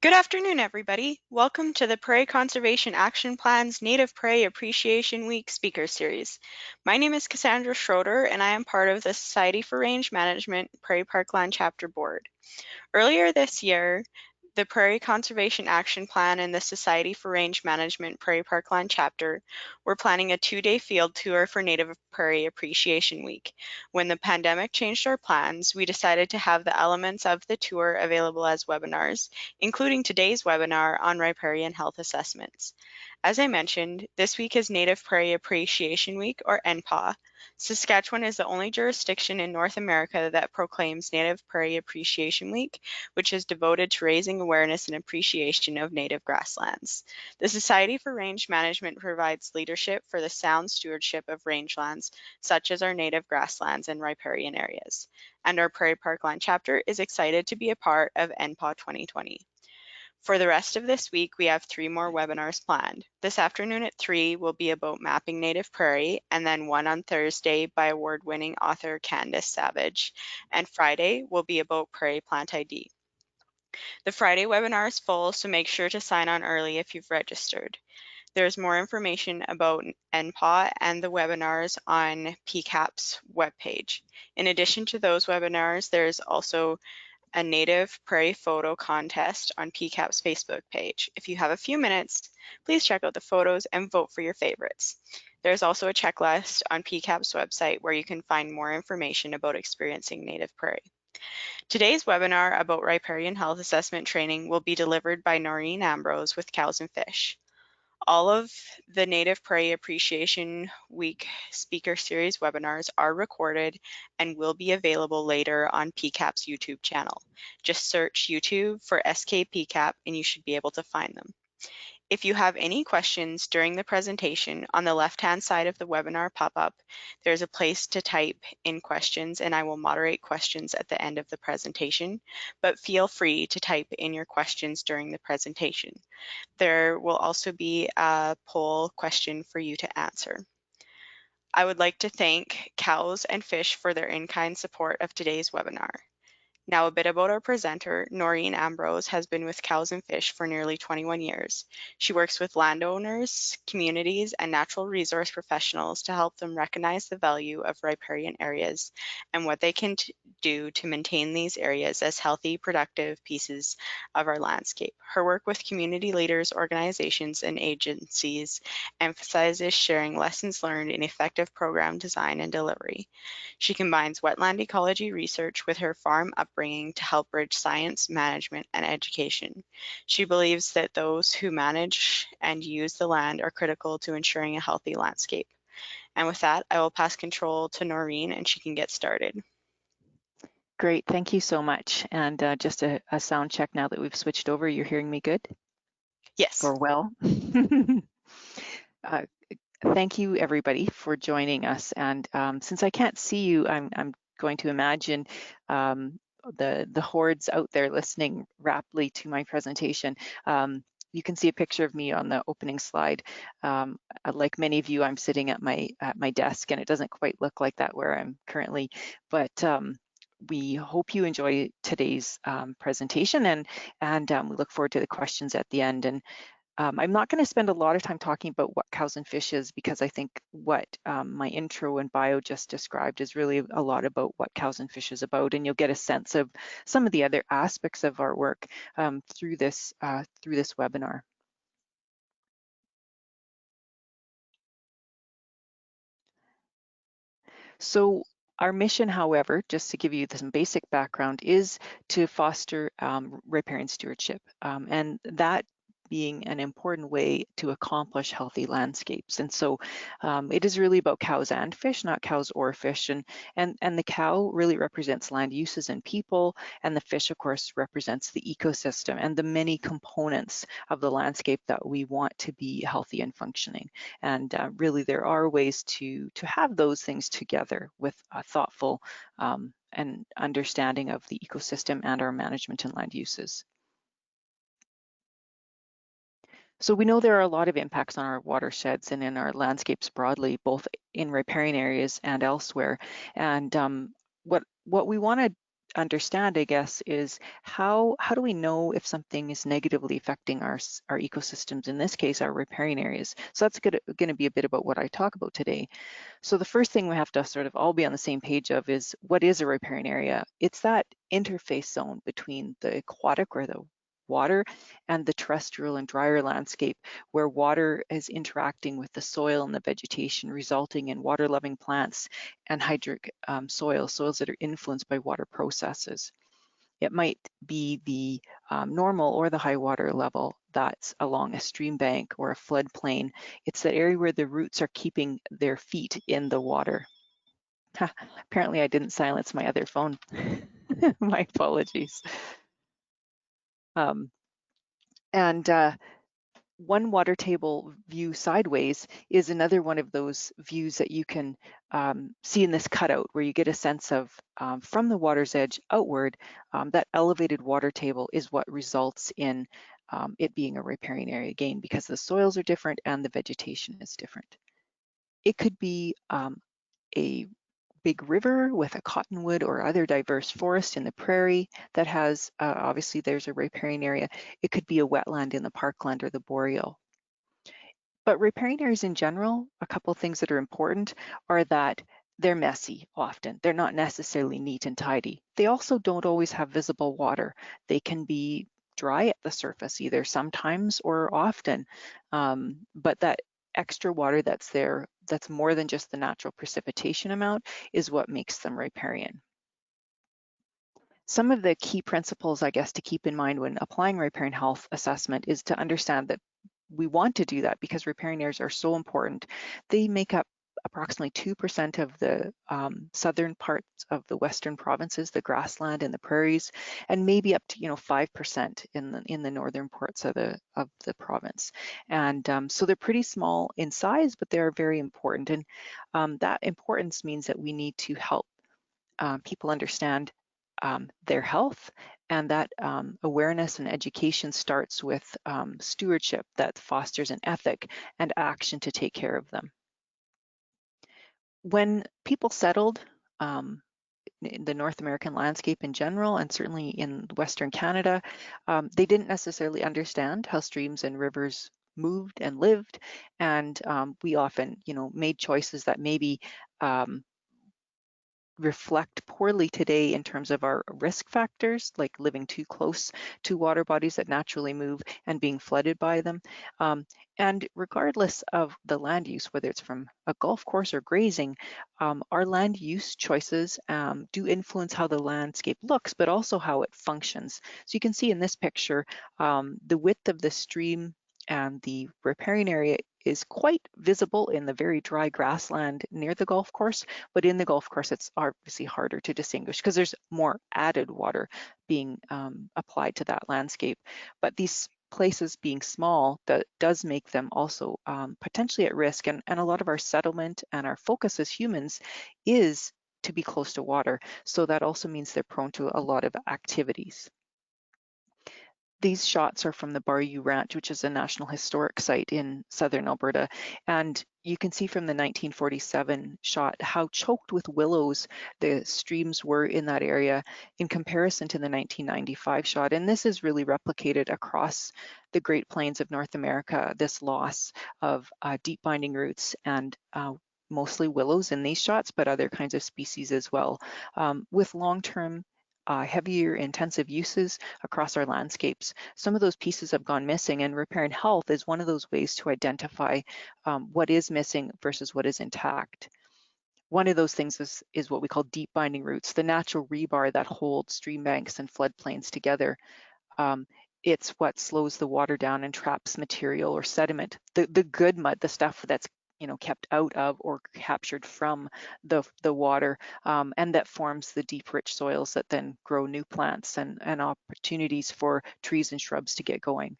Good afternoon, everybody. Welcome to the Prairie Conservation Action Plan's Native Prairie Appreciation Week speaker series. My name is Cassandra Schroeder, and I am part of the Society for Range Management Prairie Parkland Chapter Board. Earlier this year, the Prairie Conservation Action Plan and the Society for Range Management Prairie Parkland Chapter were planning a two-day field tour for Native Prairie Appreciation Week. When the pandemic changed our plans, we decided to have the elements of the tour available as webinars, including today's webinar on riparian health assessments. As I mentioned, this week is Native Prairie Appreciation Week, or NPAW. Saskatchewan is the only jurisdiction in North America that proclaims Native Prairie Appreciation Week, which is devoted to raising awareness and appreciation of native grasslands. The Society for Range Management provides leadership for the sound stewardship of rangelands, such as our native grasslands and riparian areas. And our Prairie Parkland chapter is excited to be a part of NPAW 2020. For the rest of this week, we have 3 more webinars planned. This afternoon at 3 will be about mapping native prairie, and then one on Thursday by award-winning author Candace Savage. And Friday will be about prairie plant ID. The Friday webinar is full, so make sure to sign on early if you've registered. There's more information about NPAW and the webinars on PCAP's webpage. In addition to those webinars, there's also a native prairie photo contest on PCAP's Facebook page. If you have a few minutes, please check out the photos and vote for your favorites. There's also a checklist on PCAP's website where you can find more information about experiencing native prairie. Today's webinar about riparian health assessment training will be delivered by Norine Ambrose with Cows and Fish. All of the Native Prairie Appreciation Week speaker series webinars are recorded and will be available later on PCAP's YouTube channel. Just search YouTube for SKPCAP and you should be able to find them. If you have any questions during the presentation, on the left-hand side of the webinar pop-up, there's a place to type in questions and I will moderate questions at the end of the presentation, but feel free to type in your questions during the presentation. There will also be a poll question for you to answer. I would like to thank Cows and Fish for their in-kind support of today's webinar. Now a bit about our presenter. Norine Ambrose has been with Cows and Fish for nearly 21 years. She works with landowners, communities, and natural resource professionals to help them recognize the value of riparian areas and what they can do to maintain these areas as healthy, productive pieces of our landscape. Her work with community leaders, organizations, and agencies emphasizes sharing lessons learned in effective program design and delivery. She combines wetland ecology research with her farm upbringing to help bridge science, management, and education. She believes that those who manage and use the land are critical to ensuring a healthy landscape. And with that, I will pass control to Norine and she can get started. Great, thank you so much. And just a sound check now that we've switched over. You're hearing me good? Yes. Or well? Thank you, everybody, for joining us. And since I can't see you, I'm going to imagine the hordes out there listening rapidly to my presentation. You can see a picture of me on the opening slide. Like many of you, I'm sitting at my desk, and it doesn't quite look like that where I'm currently, but we hope you enjoy today's presentation, and we look forward to the questions at the end. And I'm not going to spend a lot of time talking about what Cows and Fish is, because I think what my intro and bio just described is really a lot about what Cows and Fish is about, and you'll get a sense of some of the other aspects of our work through this webinar. So our mission, however, just to give you some basic background, is to foster riparian stewardship, and that being an important way to accomplish healthy landscapes. And so it is really about cows and fish, not cows or fish. And the cow really represents land uses and people, and the fish, of course, represents the ecosystem and the many components of the landscape that we want to be healthy and functioning. And really, there are ways to have those things together with a thoughtful and understanding of the ecosystem and our management and land uses. So we know there are a lot of impacts on our watersheds and in our landscapes broadly, both in riparian areas and elsewhere. And what we want to understand, I guess, is how do we know if something is negatively affecting our ecosystems, in this case, our riparian areas? So that's going to be a bit about what I talk about today. So the first thing we have to sort of all be on the same page of is, what is a riparian area? It's that interface zone between the aquatic, or the water, and the terrestrial and drier landscape, where water is interacting with the soil and the vegetation, resulting in water-loving plants and hydric soils that are influenced by water processes. It might be the normal or the high water level that's along a stream bank or a floodplain. It's that area where the roots are keeping their feet in the water. Apparently I didn't silence my other phone. My apologies. Um, and one water table view sideways is another one of those views that you can see in this cutout, where you get a sense of, from the water's edge outward, that elevated water table is what results in it being a riparian area, again, because the soils are different and the vegetation is different. It could be a big river with a cottonwood or other diverse forest in the prairie that has, obviously there's a riparian area. It could be a wetland in the parkland or the boreal. But riparian areas in general, a couple of things that are important are that they're messy often. They're not necessarily neat and tidy. They also don't always have visible water. They can be dry at the surface, either sometimes or often. But that extra water that's there, that's more than just the natural precipitation amount, is what makes them riparian. Some of the key principles, I guess, to keep in mind when applying riparian health assessment is to understand that we want to do that because riparian areas are so important. They make up approximately 2% of the southern parts of the western provinces, the grassland and the prairies, and maybe up to 5% in the northern parts of the province. And so they're pretty small in size, but they are very important. And that importance means that we need to help people understand their health, and that awareness and education starts with stewardship that fosters an ethic and action to take care of them. When people settled in the North American landscape in general, and certainly in Western Canada, they didn't necessarily understand how streams and rivers moved and lived, and we often, made choices that maybe reflect poorly today in terms of our risk factors, like living too close to water bodies that naturally move and being flooded by them. And regardless of the land use, whether it's from a golf course or grazing, our land use choices do influence how the landscape looks, but also how it functions. So you can see in this picture, the width of the stream and the riparian area is quite visible in the very dry grassland near the golf course, but in the golf course it's obviously harder to distinguish because there's more added water being applied to that landscape. But these places being small, that does make them also potentially at risk, and a lot of our settlement and our focus as humans is to be close to water, so that also means they're prone to a lot of activities. These shots are from the Bayou Ranch, which is a National Historic Site in southern Alberta. And you can see from the 1947 shot how choked with willows the streams were in that area in comparison to the 1995 shot. And this is really replicated across the Great Plains of North America, this loss of deep binding roots and mostly willows in these shots, but other kinds of species as well, with long-term heavier intensive uses across our landscapes. Some of those pieces have gone missing, and riparian health is one of those ways to identify what is missing versus what is intact. One of those things is what we call deep binding roots, the natural rebar that holds stream banks and floodplains together. It's what slows the water down and traps material or sediment. The good mud, the stuff that's kept out of or captured from the water, and that forms the deep, rich soils that then grow new plants and opportunities for trees and shrubs to get going.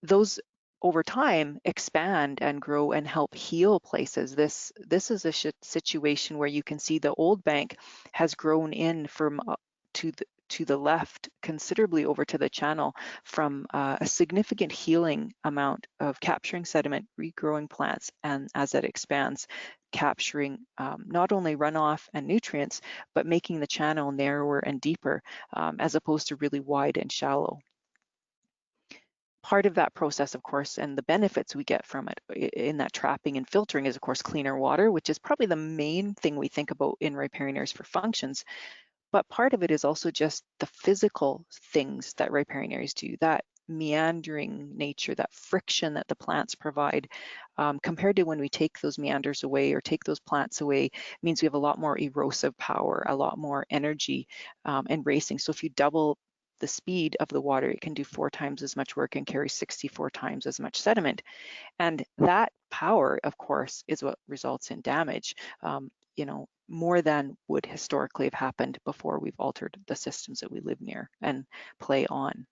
Those over time expand and grow and help heal places. This is a situation where you can see the old bank has grown in from to the left considerably over to the channel from a significant healing amount of capturing sediment, regrowing plants, and as it expands, capturing not only runoff and nutrients, but making the channel narrower and deeper as opposed to really wide and shallow. Part of that process, of course, and the benefits we get from it in that trapping and filtering is, of course, cleaner water, which is probably the main thing we think about in riparian areas for functions. But part of it is also just the physical things that riparian areas do, that meandering nature, that friction that the plants provide, compared to when we take those meanders away or take those plants away, means we have a lot more erosive power, a lot more energy and racing. So if you double the speed of the water, it can do 4 times as much work and carry 64 times as much sediment. And that power, of course, is what results in damage, you know, more than would historically have happened before we've altered the systems that we live near and play on.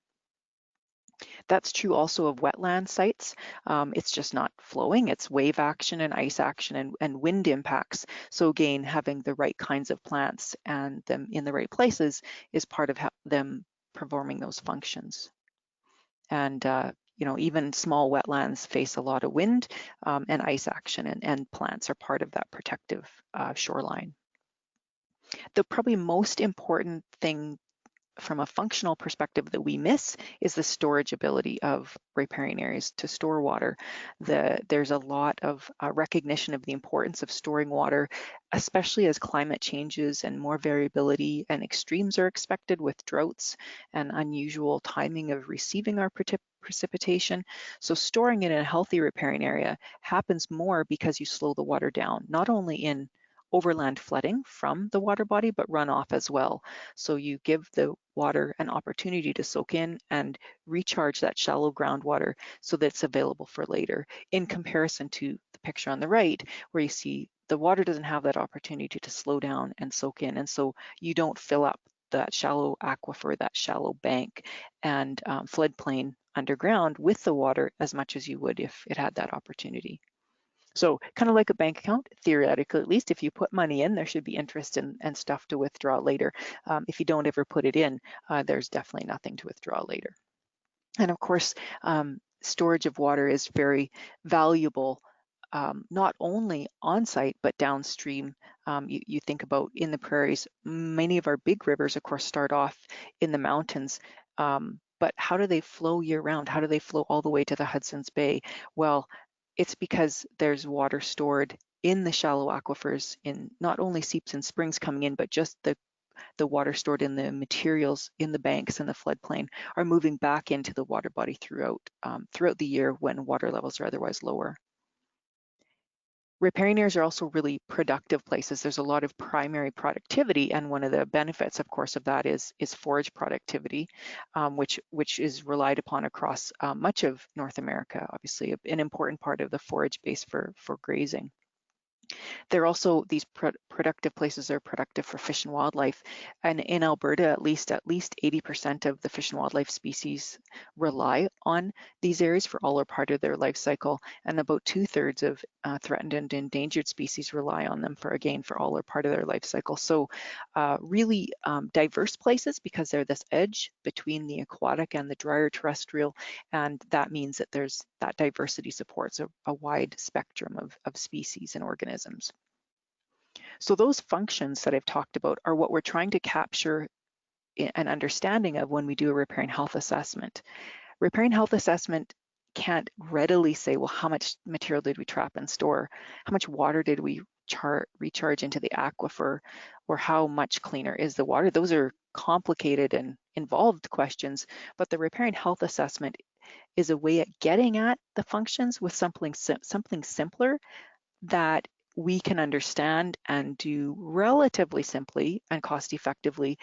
That's true also of wetland sites. It's just not flowing, it's wave action and ice action and wind impacts. So again, having the right kinds of plants and them in the right places is part of them performing those functions. And you know, even small wetlands face a lot of wind and ice action, and plants are part of that protective shoreline. The probably most important thing from a functional perspective that we miss is the storage ability of riparian areas to store water. There's a lot of recognition of the importance of storing water, especially as climate changes and more variability and extremes are expected with droughts and unusual timing of receiving our precipitation. So storing it in a healthy riparian area happens more because you slow the water down, not only in overland flooding from the water body, but runoff as well. So you give the water an opportunity to soak in and recharge that shallow groundwater so that it's available for later, in comparison to the picture on the right, where you see the water doesn't have that opportunity to slow down and soak in. And so you don't fill up that shallow aquifer, that shallow bank and floodplain underground with the water as much as you would if it had that opportunity. So kind of like a bank account, theoretically, at least if you put money in, there should be interest and stuff to withdraw later. If you don't ever put it in, there's definitely nothing to withdraw later. And of course, storage of water is very valuable, not only on site, but downstream. You think about in the prairies, many of our big rivers, of course, start off in the mountains. But how do they flow year round? How do they flow all the way to the Hudson's Bay? Well, it's because there's water stored in the shallow aquifers in not only seeps and springs coming in, but just the water stored in the materials in the banks and the floodplain are moving back into the water body throughout the year when water levels are otherwise lower. Riparian areas are also really productive places. There's a lot of primary productivity, and one of the benefits, of course, of that is forage productivity, which is relied upon across much of North America. Obviously, an important part of the forage base for grazing. They're also, these productive places are productive for fish and wildlife. And in Alberta, at least 80% of the fish and wildlife species rely on these areas for all or part of their life cycle. And about 2/3 of threatened and endangered species rely on them for all or part of their life cycle. So really diverse places because they're this edge between the aquatic and the drier terrestrial. And that means that there's that diversity supports a wide spectrum of species and organisms. So those functions that I've talked about are what we're trying to capture an understanding of when we do a riparian health assessment. Riparian health assessment can't readily say, well, how much material did we trap and store? How much water did we recharge into the aquifer? Or how much cleaner is the water? Those are complicated and involved questions, but the riparian health assessment is a way at getting at the functions with something simpler that we can understand and do relatively simply and cost effectively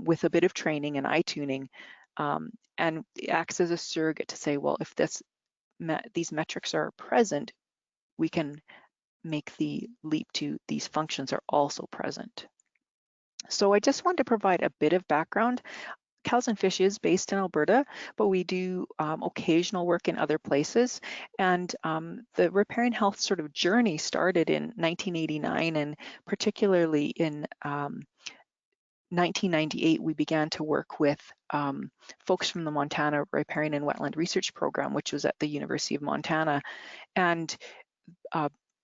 with a bit of training and eye tuning, and acts as a surrogate to say, well, if these metrics are present, we can make the leap to these functions are also present. So I just wanted to provide a bit of background. Cows and Fish is based in Alberta, but we do occasional work in other places. And the riparian health sort of journey started in 1989, and particularly in 1998, we began to work with folks from the Montana Riparian and Wetland Research Program, which was at the University of Montana. And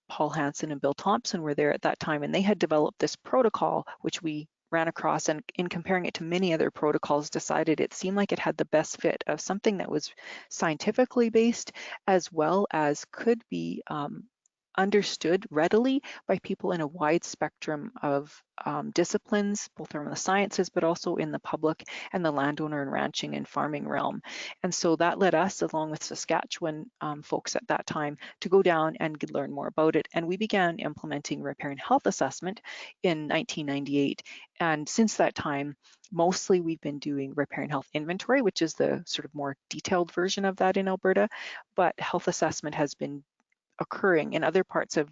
Paul Hansen and Bill Thompson were there at that time, and they had developed this protocol, which we ran across, and in comparing it to many other protocols, decided it seemed like it had the best fit of something that was scientifically based, as well as could be understood readily by people in a wide spectrum of disciplines, both from the sciences, but also in the public and the landowner and ranching and farming realm. And so that led us, along with Saskatchewan folks at that time, to go down and learn more about it. And we began implementing riparian health assessment in 1998. And since that time, mostly we've been doing riparian health inventory, which is the sort of more detailed version of that in Alberta, but health assessment has been occurring in other parts of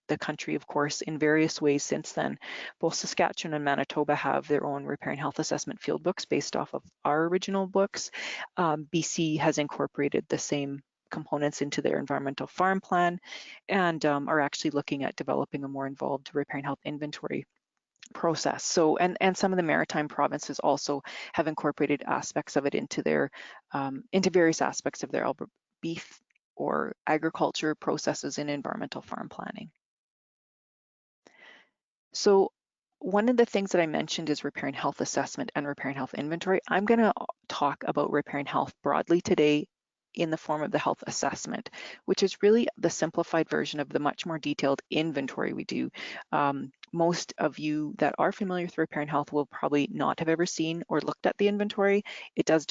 the country, of course, in various ways since then. Both Saskatchewan and Manitoba have their own riparian health assessment field books based off of our original books. BC has incorporated the same components into their environmental farm plan and are actually looking at developing a more involved riparian health inventory process. So, and some of the maritime provinces also have incorporated aspects of it into their into various aspects of their Alberta beef or agriculture processes in environmental farm planning. So one of the things that I mentioned is riparian health assessment and riparian health inventory. I'm going to talk about riparian health broadly today in the form of the health assessment, which is really the simplified version of the much more detailed inventory we do. Most of you that are familiar with riparian health will probably not have ever seen or looked at the inventory. It does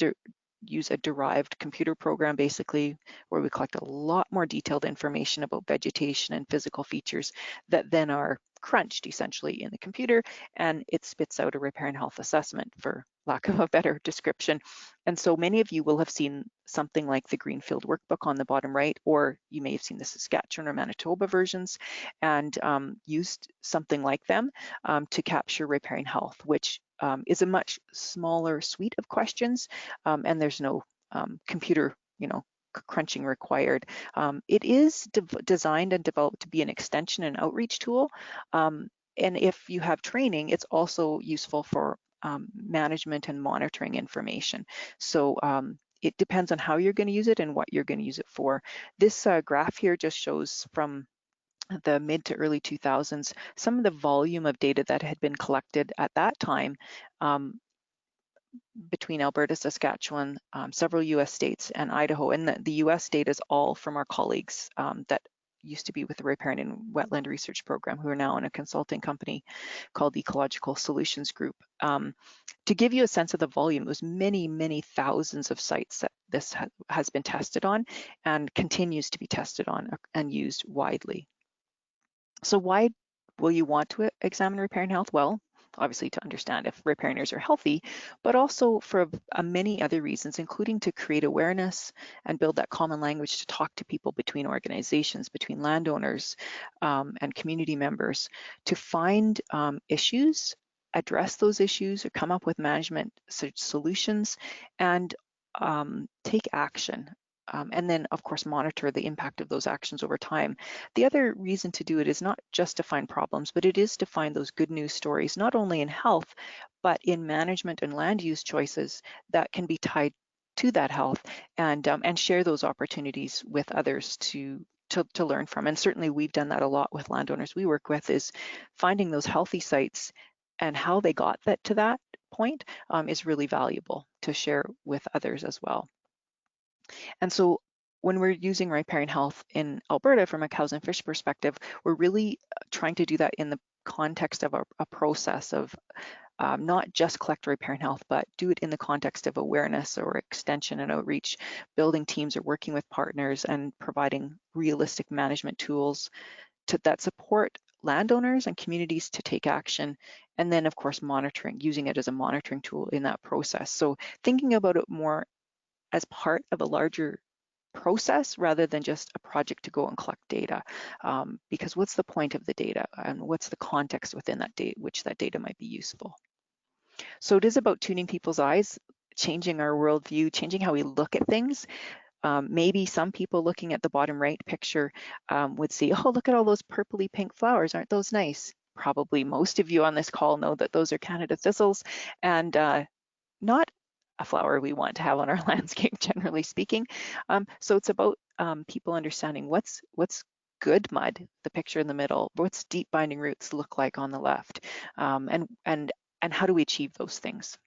use a derived computer program, basically, where we collect a lot more detailed information about vegetation and physical features that then are crunched essentially in the computer, and it spits out a riparian health assessment, for lack of a better description. And so many of you will have seen something like the Greenfield workbook on the bottom right, or you may have seen the Saskatchewan or Manitoba versions and used something like them to capture riparian health, which is a much smaller suite of questions, and there's no computer, crunching required. It is designed and developed to be an extension and outreach tool. And if you have training, it's also useful for management and monitoring information. So it depends on how you're going to use it and what you're going to use it for. This graph here just shows from the mid to early 2000s, some of the volume of data that had been collected at that time between Alberta, Saskatchewan, several US states, and Idaho. And the US data is all from our colleagues that used to be with the Riparian and Wetland Research Program, who are now in a consulting company called Ecological Solutions Group. To give you a sense of the volume, it was many, many thousands of sites that this has been tested on and continues to be tested on and used widely. So why will you want to examine riparian health? Well, obviously to understand if riparianers are healthy, but also for many other reasons, including to create awareness and build that common language to talk to people between organizations, between landowners and community members, to find issues, address those issues, or come up with management solutions, and take action. And then, of course, monitor the impact of those actions over time. The other reason to do it is not just to find problems, but it is to find those good news stories, not only in health, but in management and land use choices that can be tied to that health, and share those opportunities with others to learn from. And certainly we've done that a lot with landowners we work with, is finding those healthy sites and how they got to that point is really valuable to share with others as well. And so when we're using riparian health in Alberta from a cows and fish perspective, we're really trying to do that in the context of a process of not just collect riparian health, but do it in the context of awareness or extension and outreach, building teams or working with partners and providing realistic management tools that support landowners and communities to take action. And then of course, using it as a monitoring tool in that process. So thinking about it more as part of a larger process rather than just a project to go and collect data. Because what's the point of the data and what's the context within that data, which that data might be useful. So it is about tuning people's eyes, changing our worldview, changing how we look at things. Maybe some people looking at the bottom right picture would see, oh, look at all those purpley pink flowers, aren't those nice? probably most of you on this call know that those are Canada thistles, and not a flower we want to have on our landscape, generally speaking. So it's about people understanding what's good mud, the picture in the middle, what's deep binding roots look like on the left, and how do we achieve those things.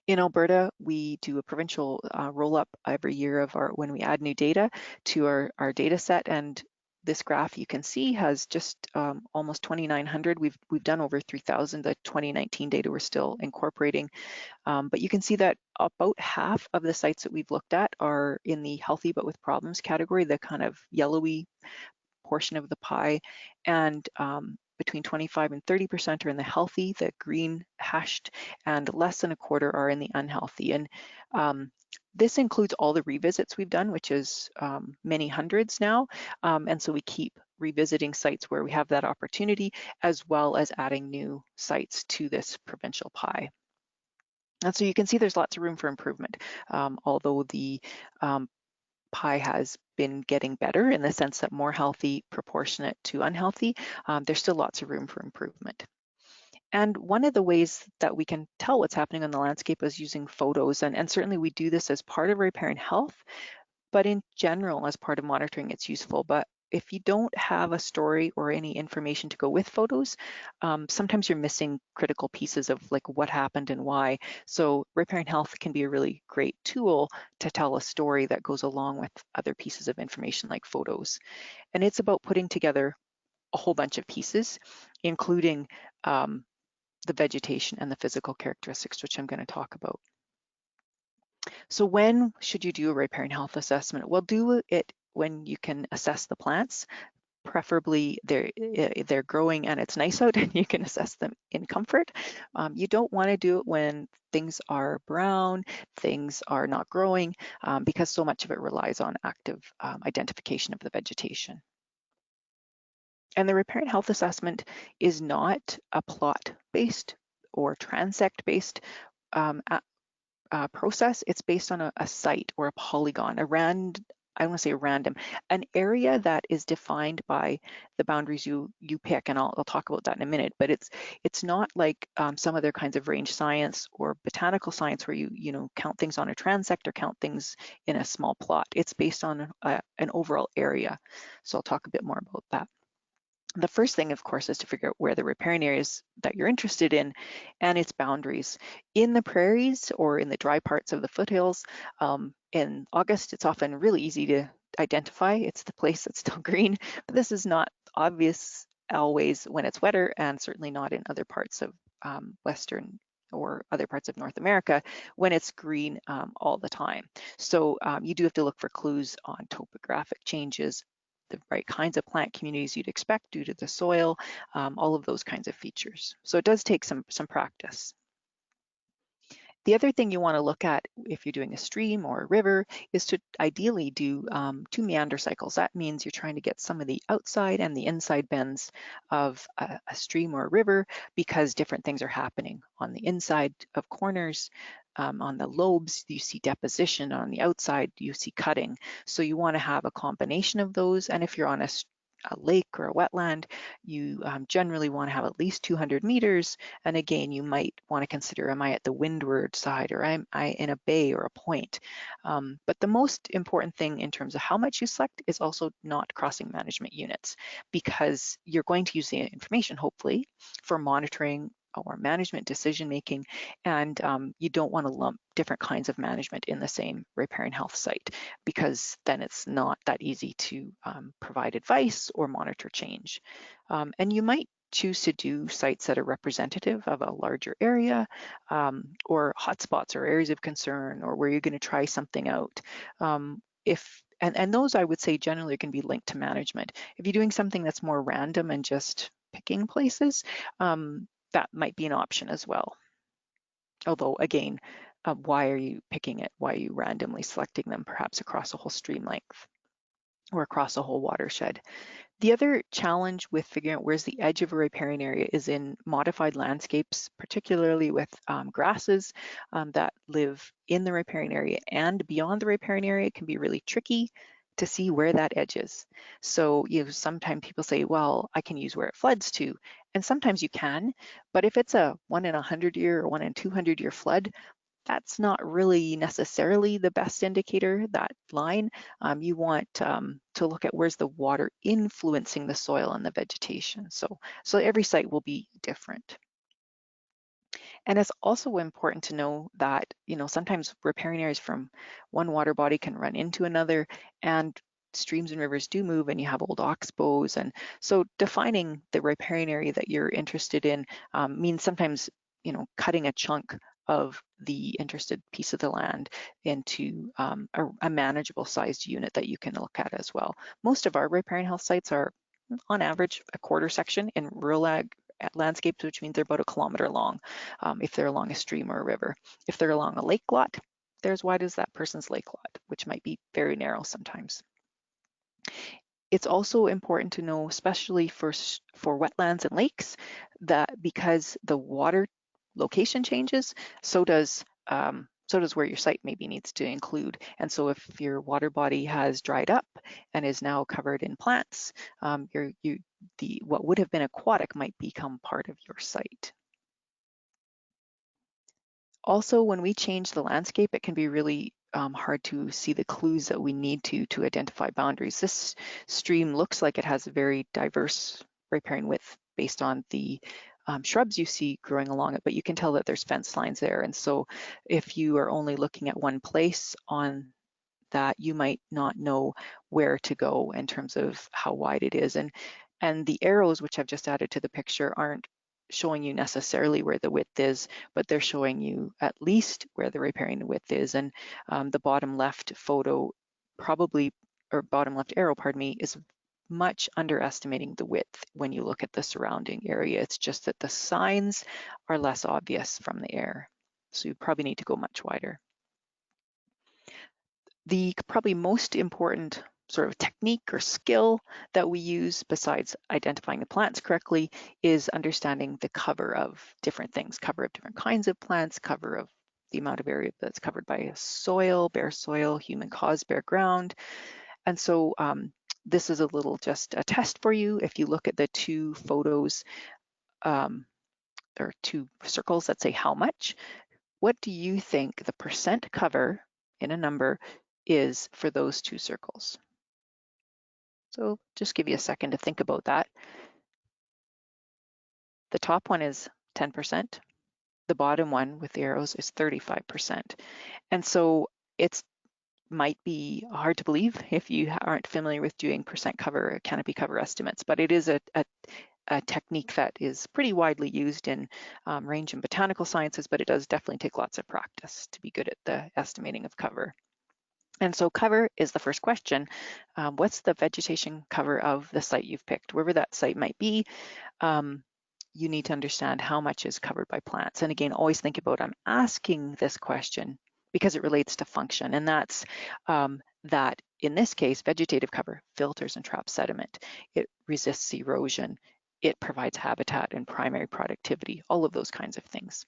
In Alberta, we do a provincial roll-up every year of when we add new data to our data set, and this graph you can see has just almost 2,900. We've done over 3,000. The 2019 data we're still incorporating, but you can see that about half of the sites that we've looked at are in the healthy but with problems category, the kind of yellowy portion of the pie, and between 25 and 30% are in the healthy, the green hashed, and less than a quarter are in the unhealthy. And this includes all the revisits we've done, which is many hundreds now. And so we keep revisiting sites where we have that opportunity, as well as adding new sites to this provincial pie. And so you can see there's lots of room for improvement, although the pie has been getting better in the sense that more healthy proportionate to unhealthy, there's still lots of room for improvement. And one of the ways that we can tell what's happening on the landscape is using photos, and certainly we do this as part of riparian health, but in general, as part of monitoring, it's useful. But if you don't have a story or any information to go with photos, sometimes you're missing critical pieces of like what happened and why. So riparian health can be a really great tool to tell a story that goes along with other pieces of information like photos. And it's about putting together a whole bunch of pieces, including the vegetation and the physical characteristics, which I'm going to talk about. So when should you do a riparian health assessment? Well, do it when you can assess the plants. Preferably they're growing and it's nice out and you can assess them in comfort. You don't want to do it when things are brown, things are not growing, because so much of it relies on active identification of the vegetation. And the riparian health assessment is not a plot-based or transect-based process. It's based on a site or a polygon, I want to say a random, an area that is defined by the boundaries you pick, and I'll talk about that in a minute. But it's not like some other kinds of range science or botanical science where you count things on a transect or count things in a small plot. It's based on an overall area. So I'll talk a bit more about that. The first thing, of course, is to figure out where the riparian areas that you're interested in and its boundaries. In the prairies or in the dry parts of the foothills, in August, it's often really easy to identify. It's the place that's still green, but this is not obvious always when it's wetter, and certainly not in other parts of Western or other parts of North America when it's green all the time. So you do have to look for clues on topographic changes, the right kinds of plant communities you'd expect due to the soil, all of those kinds of features. So it does take some practice. The other thing you want to look at if you're doing a stream or a river is to ideally do 2 meander cycles. That means you're trying to get some of the outside and the inside bends of a stream or a river, because different things are happening. On the inside of corners, on the lobes, you see deposition. On the outside, you see cutting. So you want to have a combination of those. And if you're on a lake or a wetland, you generally want to have at least 200 meters. And again, you might want to consider, am I at the windward side, or am I in a bay or a point? But the most important thing in terms of how much you select is also not crossing management units, because you're going to use the information, hopefully, for monitoring or management decision making, and you don't want to lump different kinds of management in the same riparian health site, because then it's not that easy to provide advice or monitor change. And you might choose to do sites that are representative of a larger area, or hotspots or areas of concern, or where you're going to try something out. And those, I would say, generally can be linked to management. If you're doing something that's more random and just picking places, that might be an option as well. Although, again, why are you picking it? Why are you randomly selecting them, perhaps across a whole stream length or across a whole watershed? The other challenge with figuring out where's the edge of a riparian area is in modified landscapes, particularly with grasses that live in the riparian area and beyond the riparian area. It can be really tricky to see where that edge is. So, sometimes people say, well, I can use where it floods to, and sometimes you can, but if it's a 1 in 100 year or 1 in 200 year flood, that's not really necessarily the best indicator, that line. You want to look at where's the water influencing the soil and the vegetation. So every site will be different. And it's also important to know that, sometimes riparian areas from one water body can run into another, and streams and rivers do move, and you have old oxbows. And so defining the riparian area that you're interested in means sometimes, cutting a chunk of the interested piece of the land into a manageable sized unit that you can look at as well. Most of our riparian health sites are on average a quarter section in rural landscapes, which means they're about 1 kilometer long if they're along a stream or a river. If they're along a lake lot, they're as wide as that person's lake lot, which might be very narrow sometimes. It's also important to know, especially for wetlands and lakes, that because the water location changes, so does where your site maybe needs to include. And so if your water body has dried up and is now covered in plants, what would have been aquatic might become part of your site. Also, when we change the landscape, it can be really hard to see the clues that we need to identify boundaries. This stream looks like it has a very diverse riparian width based on the shrubs you see growing along it, but you can tell that there's fence lines there. And so if you are only looking at one place on that, you might not know where to go in terms of how wide it is. And the arrows, which I've just added to the picture, aren't showing you necessarily where the width is, but they're showing you at least where the riparian width is. And the bottom left photo bottom left arrow, pardon me, is much underestimating the width when you look at the surrounding area. It's just that the signs are less obvious from the air. So you probably need to go much wider. The probably most important sort of technique or skill that we use besides identifying the plants correctly is understanding the cover of different things, cover of different kinds of plants, cover of the amount of area that's covered by soil, bare soil, human caused bare ground. And so this is a little just a test for you. If you look at the two photos or two circles that say how much, what do you think the percent cover in a number is for those two circles? So just give you a second to think about that. The top one is 10%. The bottom one with the arrows is 35%. And so it might be hard to believe if you aren't familiar with doing percent cover, canopy cover estimates, but it is a technique that is pretty widely used in range and botanical sciences, but it does definitely take lots of practice to be good at the estimating of cover. And so cover is the first question. What's the vegetation cover of the site you've picked? Wherever that site might be, you need to understand how much is covered by plants. And again, always think about, I'm asking this question because it relates to function. And that's that in this case, vegetative cover filters and traps sediment. It resists erosion. It provides habitat and primary productivity, all of those kinds of things.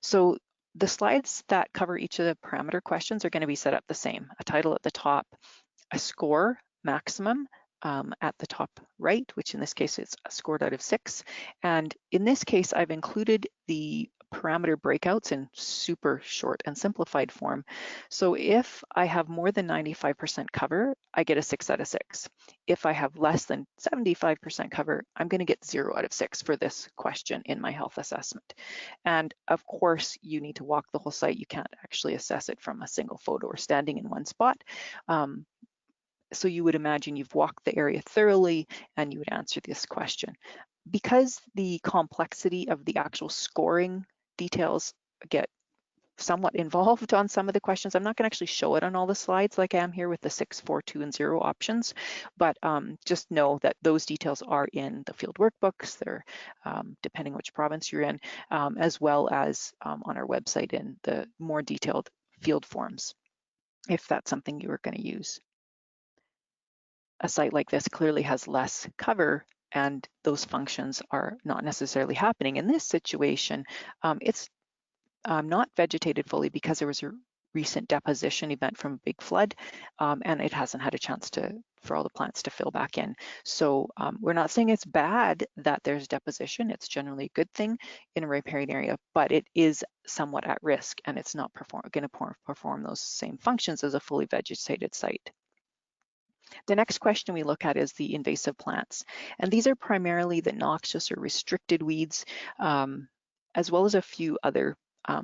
So the slides that cover each of the parameter questions are going to be set up the same. A title at the top, a score maximum at the top right, which in this case is scored out of 6. And in this case, I've included the parameter breakouts in super short and simplified form. So if I have more than 95% cover, I get a 6 out of 6. If I have less than 75% cover, I'm going to get 0 out of 6 for this question in my health assessment. And of course, you need to walk the whole site. You can't actually assess it from a single photo or standing in one spot. So you would imagine you've walked the area thoroughly and you would answer this question. Because the complexity of the actual scoring details get somewhat involved on some of the questions, I'm not going to actually show it on all the slides like I am here with the 6, 4, 2, and 0 options, but just know that those details are in the field workbooks. They're depending which province you're in, as well as on our website in the more detailed field forms, if that's something you are going to use. A site like this clearly has less cover and those functions are not necessarily happening. In this situation, it's not vegetated fully because there was recent deposition event from a big flood, and it hasn't had a chance for all the plants to fill back in. So we're not saying it's bad that there's deposition. It's generally a good thing in a riparian area, but it is somewhat at risk, and it's not going to perform those same functions as a fully vegetated site. The next question we look at is the invasive plants. And these are primarily the noxious or restricted weeds, as well as a few other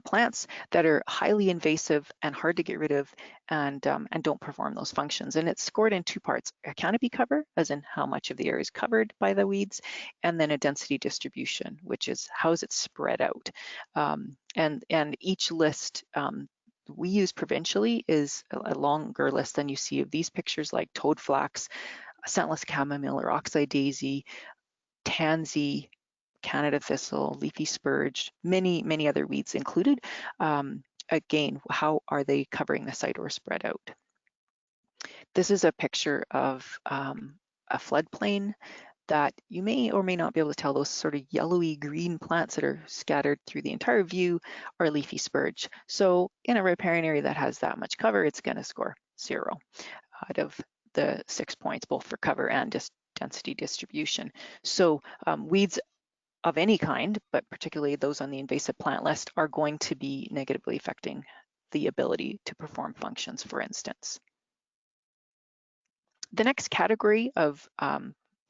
plants that are highly invasive and hard to get rid of and don't perform those functions. And it's scored in two parts: a canopy cover, as in how much of the area is covered by the weeds, and then a density distribution, which is how is it spread out. And each list we use provincially is a longer list than you see of these pictures, like toad flax, scentless chamomile or oxeye daisy, tansy, Canada thistle, leafy spurge, many other weeds included. Again, how are they covering the site or spread out? This is a picture of a floodplain that you may or may not be able to tell. Those sort of yellowy green plants that are scattered through the entire view are leafy spurge. So in a riparian area that has that much cover, it's going to score 0 out of the 6 points, both for cover and density distribution. So weeds of any kind, but particularly those on the invasive plant list, are going to be negatively affecting the ability to perform functions, for instance. The next category of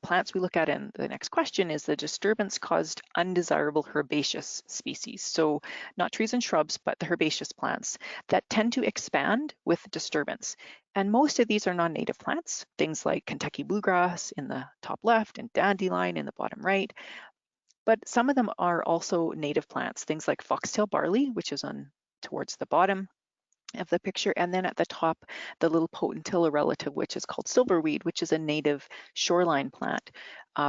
plants we look at in the next question is the disturbance-caused undesirable herbaceous species. So not trees and shrubs, but the herbaceous plants that tend to expand with disturbance. And most of these are non-native plants, things like Kentucky bluegrass in the top left and dandelion in the bottom right. But some of them are also native plants, things like foxtail barley, which is on towards the bottom of the picture, and then at the top, the little potentilla relative, which is called silverweed, which is a native shoreline plant.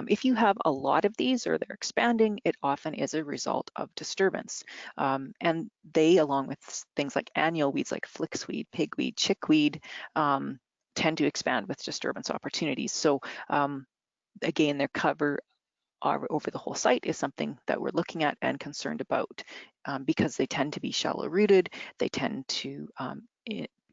If you have a lot of these or they're expanding, it often is a result of disturbance. And they, along with things like annual weeds like flicksweed, pigweed, chickweed, tend to expand with disturbance opportunities. So again, their cover over the whole site is something that we're looking at and concerned about because they tend to be shallow rooted, they tend to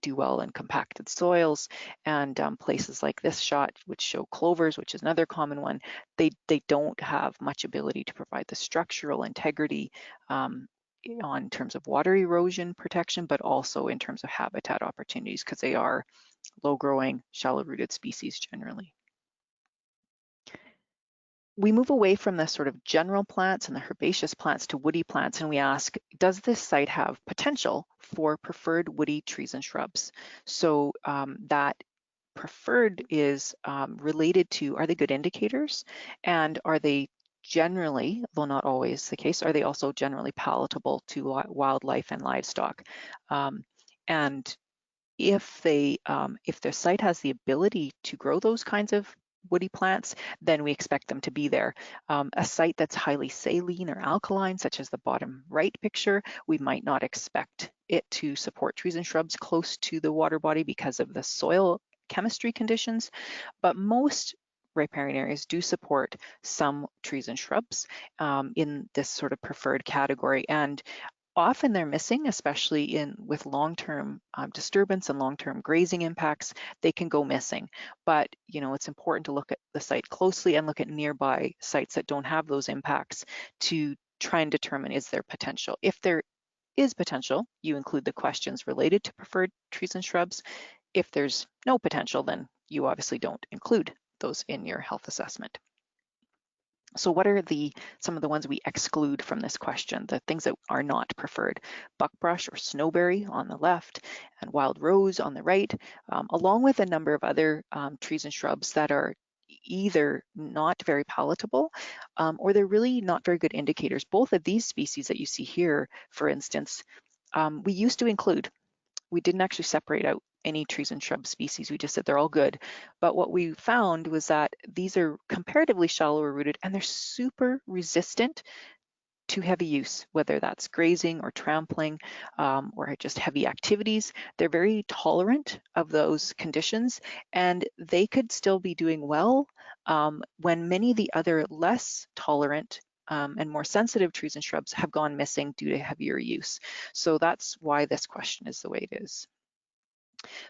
do well in compacted soils, and places like this shot, which show clovers, which is another common one, they don't have much ability to provide the structural integrity in terms of water erosion protection, but also in terms of habitat opportunities because they are low-growing, shallow-rooted species generally. We move away from the sort of general plants and the herbaceous plants to woody plants, and we ask, does this site have potential for preferred woody trees and shrubs? So that preferred is related to, are they good indicators? And are they generally, though not always the case, are they also generally palatable to wildlife and livestock? And if the site has the ability to grow those kinds of woody plants, then we expect them to be there. A site that's highly saline or alkaline, such as the bottom right picture, we might not expect it to support trees and shrubs close to the water body because of the soil chemistry conditions, but most riparian areas do support some trees and shrubs in this sort of preferred category. And often they're missing, especially with long-term disturbance and long-term grazing impacts, they can go missing. But it's important to look at the site closely and look at nearby sites that don't have those impacts to try and determine, is there potential? If there is potential, you include the questions related to preferred trees and shrubs. If there's no potential, then you obviously don't include those in your health assessment. So what are some of the ones we exclude from this question, the things that are not preferred? Buckbrush or snowberry on the left and wild rose on the right, along with a number of other trees and shrubs that are either not very palatable or they're really not very good indicators. Both of these species that you see here, for instance, we used to include. We didn't actually separate out any trees and shrub species. We just said they're all good. But what we found was that these are comparatively shallower rooted and they're super resistant to heavy use, whether that's grazing or trampling or just heavy activities. They're very tolerant of those conditions and they could still be doing well when many of the other less tolerant and more sensitive trees and shrubs have gone missing due to heavier use. So that's why this question is the way it is.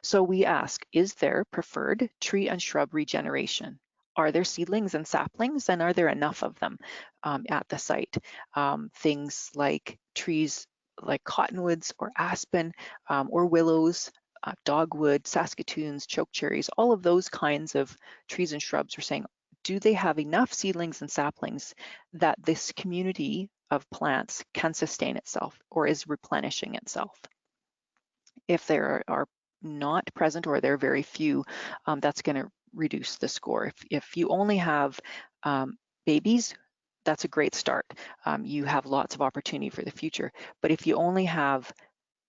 So we ask, is there preferred tree and shrub regeneration? Are there seedlings and saplings, and are there enough of them at the site? Things like trees like cottonwoods or aspen or willows, dogwood, saskatoons, chokecherries, all of those kinds of trees and shrubs are saying, do they have enough seedlings and saplings that this community of plants can sustain itself or is replenishing itself? If there are not present or there are very few, that's going to reduce the score. If you only have babies, that's a great start. You have lots of opportunity for the future. But if you only have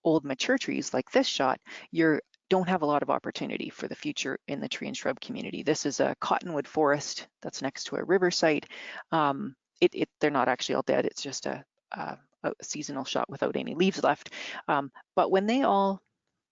old mature trees like this shot, you don't have a lot of opportunity for the future in the tree and shrub community. This is a cottonwood forest that's next to a river site. They're not actually all dead. It's just a seasonal shot without any leaves left. But when they all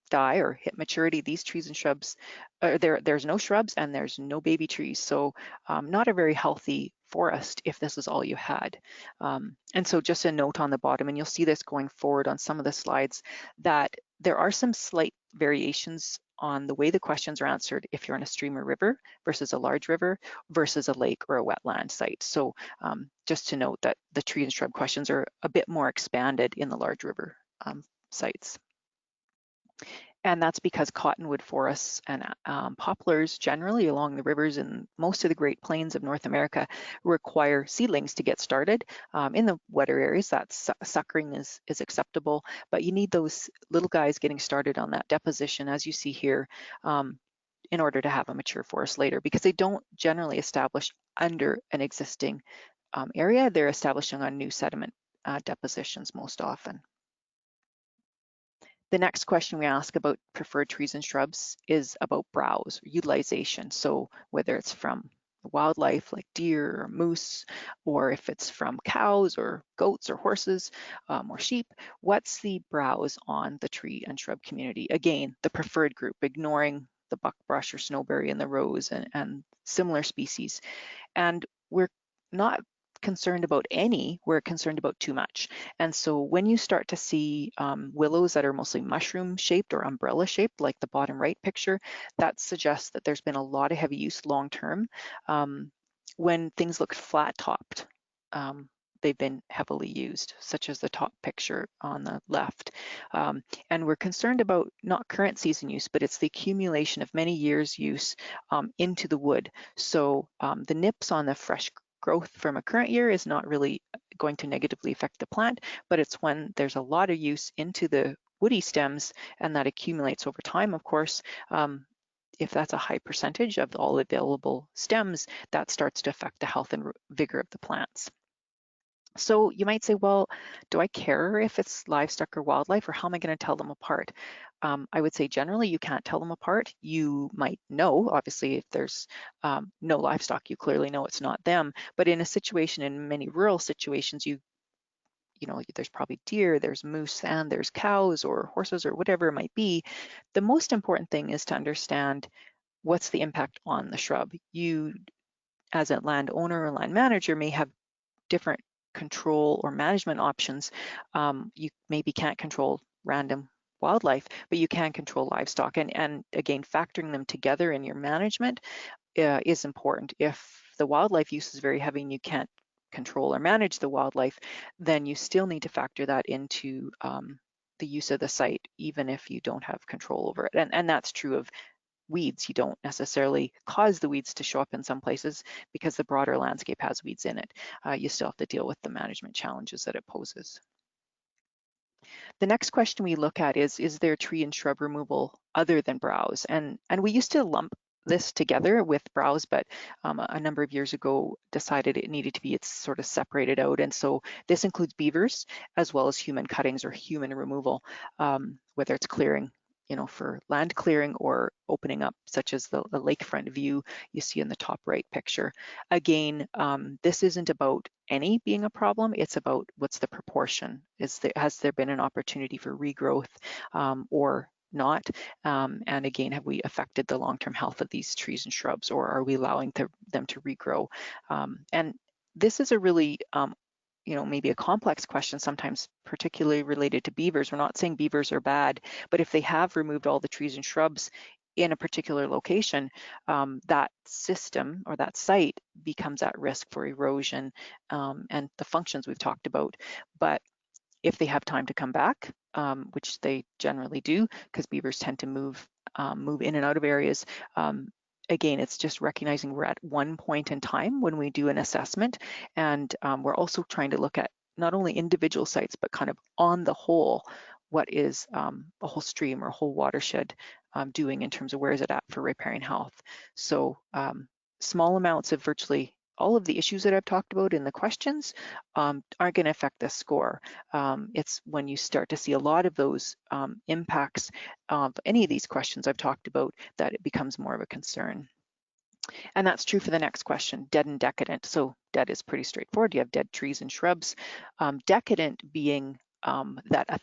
die or hit maturity, these trees and shrubs, there's no shrubs and there's no baby trees. So not a very healthy forest if this is all you had. And so just a note on the bottom, and you'll see this going forward on some of the slides, that there are some slight variations on the way the questions are answered if you're on a stream or river versus a large river versus a lake or a wetland site. So just to note that the tree and shrub questions are a bit more expanded in the large river sites. And that's because cottonwood forests and poplars generally along the rivers in most of the Great Plains of North America require seedlings to get started. In the wetter areas, that suckering is acceptable, but you need those little guys getting started on that deposition, as you see here, in order to have a mature forest later, because they don't generally establish under an existing area. They're establishing on new sediment depositions most often. The next question we ask about preferred trees and shrubs is about browse, utilization. So whether it's from wildlife like deer or moose, or if it's from cows or goats or horses or sheep, what's the browse on the tree and shrub community? Again, the preferred group, ignoring the buckbrush or snowberry and the rose and similar species. And we're not concerned about any, we're concerned about too much. And so when you start to see willows that are mostly mushroom shaped or umbrella shaped, like the bottom right picture, that suggests that there's been a lot of heavy use long term. When things look flat topped, they've been heavily used, such as the top picture on the left. And we're concerned about not current season use, but it's the accumulation of many years use into the wood. So the nips on the fresh growth from a current year is not really going to negatively affect the plant, but it's when there's a lot of use into the woody stems and that accumulates over time, of course. If that's a high percentage of all available stems, that starts to affect the health and vigor of the plants. So you might say, well, do I care if it's livestock or wildlife, or how am I going to tell them apart? I would say generally you can't tell them apart. You might know, obviously, if there's no livestock, you clearly know it's not them. But in a situation, in many rural situations, you know, there's probably deer, there's moose, and there's cows or horses or whatever it might be. The most important thing is to understand what's the impact on the shrub. You, as a landowner or land manager, may have different control or management options. You maybe can't control random wildlife, but you can control livestock. And again, factoring them together in your management is important. If the wildlife use is very heavy and you can't control or manage the wildlife, then you still need to factor that into the use of the site, even if you don't have control over it. And that's true of weeds. You don't necessarily cause the weeds to show up in some places because the broader landscape has weeds in it. You still have to deal with the management challenges that it poses. The next question we look at is there tree and shrub removal other than browse? And we used to lump this together with browse, but a number of years ago decided it needed to be sort of separated out. And so this includes beavers as well as human cuttings or human removal, whether it's clearing, you know, for land clearing or opening up, such as the lakefront view you see in the top right picture. Again, this isn't about any being a problem, it's about what's the proportion. Has there been an opportunity for regrowth or not? And again, have we affected the long-term health of these trees and shrubs, or are we allowing them to regrow? And this is a really maybe a complex question sometimes, particularly related to beavers. We're not saying beavers are bad, but if they have removed all the trees and shrubs in a particular location, that system or that site becomes at risk for erosion and the functions we've talked about. But if they have time to come back, which they generally do, because beavers tend to move in and out of areas. Again, it's just recognizing we're at one point in time when we do an assessment, and we're also trying to look at not only individual sites, but kind of on the whole, what is a whole stream or a whole watershed doing in terms of where is it at for riparian health. So small amounts of virtually all of the issues that I've talked about in the questions aren't going to affect the score. It's when you start to see a lot of those impacts of any of these questions I've talked about that it becomes more of a concern. And that's true for the next question, dead and decadent. So dead is pretty straightforward. You have dead trees and shrubs. Decadent being that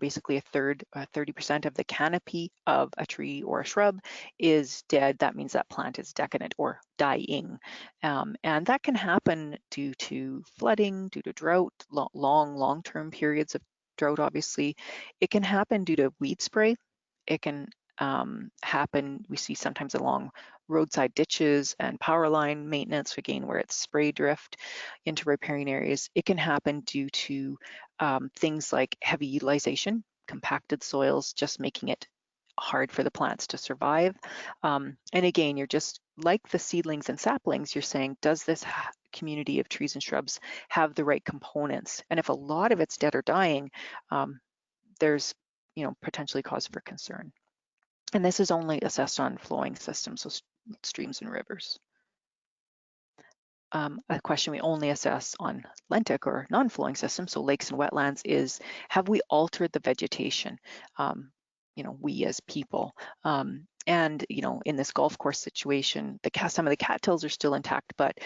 basically a third, 30% of the canopy of a tree or a shrub is dead. That means that plant is decadent or dying. And that can happen due to flooding, due to drought, long-term periods of drought, obviously. It can happen due to weed spray. It can happen, we see sometimes along roadside ditches and power line maintenance, again, where it's spray drift into riparian areas. It can happen due to things like heavy utilization, compacted soils, just making it hard for the plants to survive. And again, you're just like the seedlings and saplings, you're saying, does this community of trees and shrubs have the right components? And if a lot of it's dead or dying, there's potentially cause for concern. And this is only assessed on flowing systems, so streams and rivers. A question we only assess on lentic or non-flowing systems, so lakes and wetlands, is have we altered the vegetation? We as people. And in this golf course situation, some of the cattails are still intact, but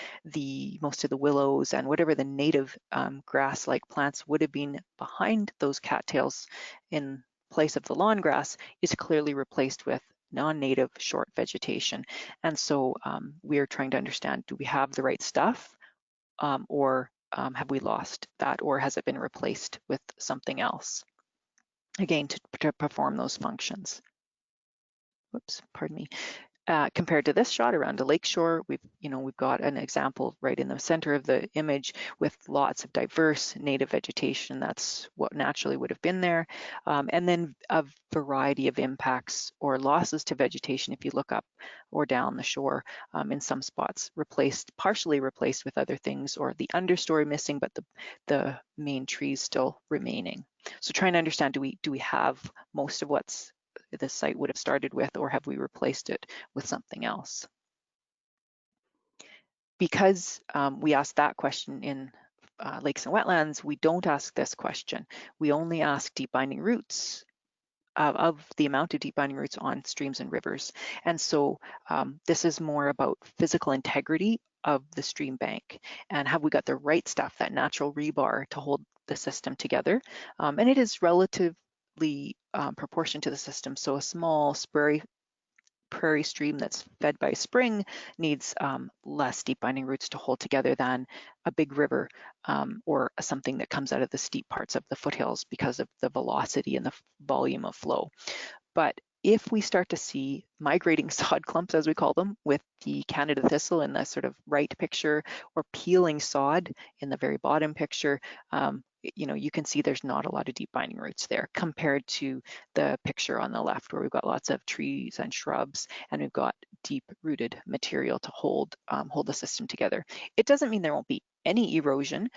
most of the willows and whatever the native grass-like plants would have been behind those cattails in place of the lawn grass is clearly replaced with non-native short vegetation. And so we're trying to understand, do we have the right stuff or have we lost that, or has it been replaced with something else? Again, to perform those functions. Whoops, pardon me. Compared to this shot around a lakeshore, we've got an example right in the center of the image with lots of diverse native vegetation. That's what naturally would have been there. And then a variety of impacts or losses to vegetation if you look up or down the shore. In some spots partially replaced with other things, or the understory missing, but the main trees still remaining. So trying to understand, do we have most of what's the site would have started with, or have we replaced it with something else? Because we asked that question in lakes and wetlands, we don't ask this question. We only ask deep binding roots of the amount of deep binding roots on streams and rivers. And so this is more about physical integrity of the stream bank, and have we got the right stuff, that natural rebar to hold the system together. And it is relatively proportioned to the system. So a small prairie stream that's fed by spring needs less deep binding roots to hold together than a big river or something that comes out of the steep parts of the foothills because of the velocity and the volume of flow. But if we start to see migrating sod clumps, as we call them, with the Canada thistle in the sort of right picture, or peeling sod in the very bottom picture, you can see there's not a lot of deep binding roots there compared to the picture on the left, where we've got lots of trees and shrubs, and we've got deep rooted material to hold the system together. It doesn't mean there won't be any erosion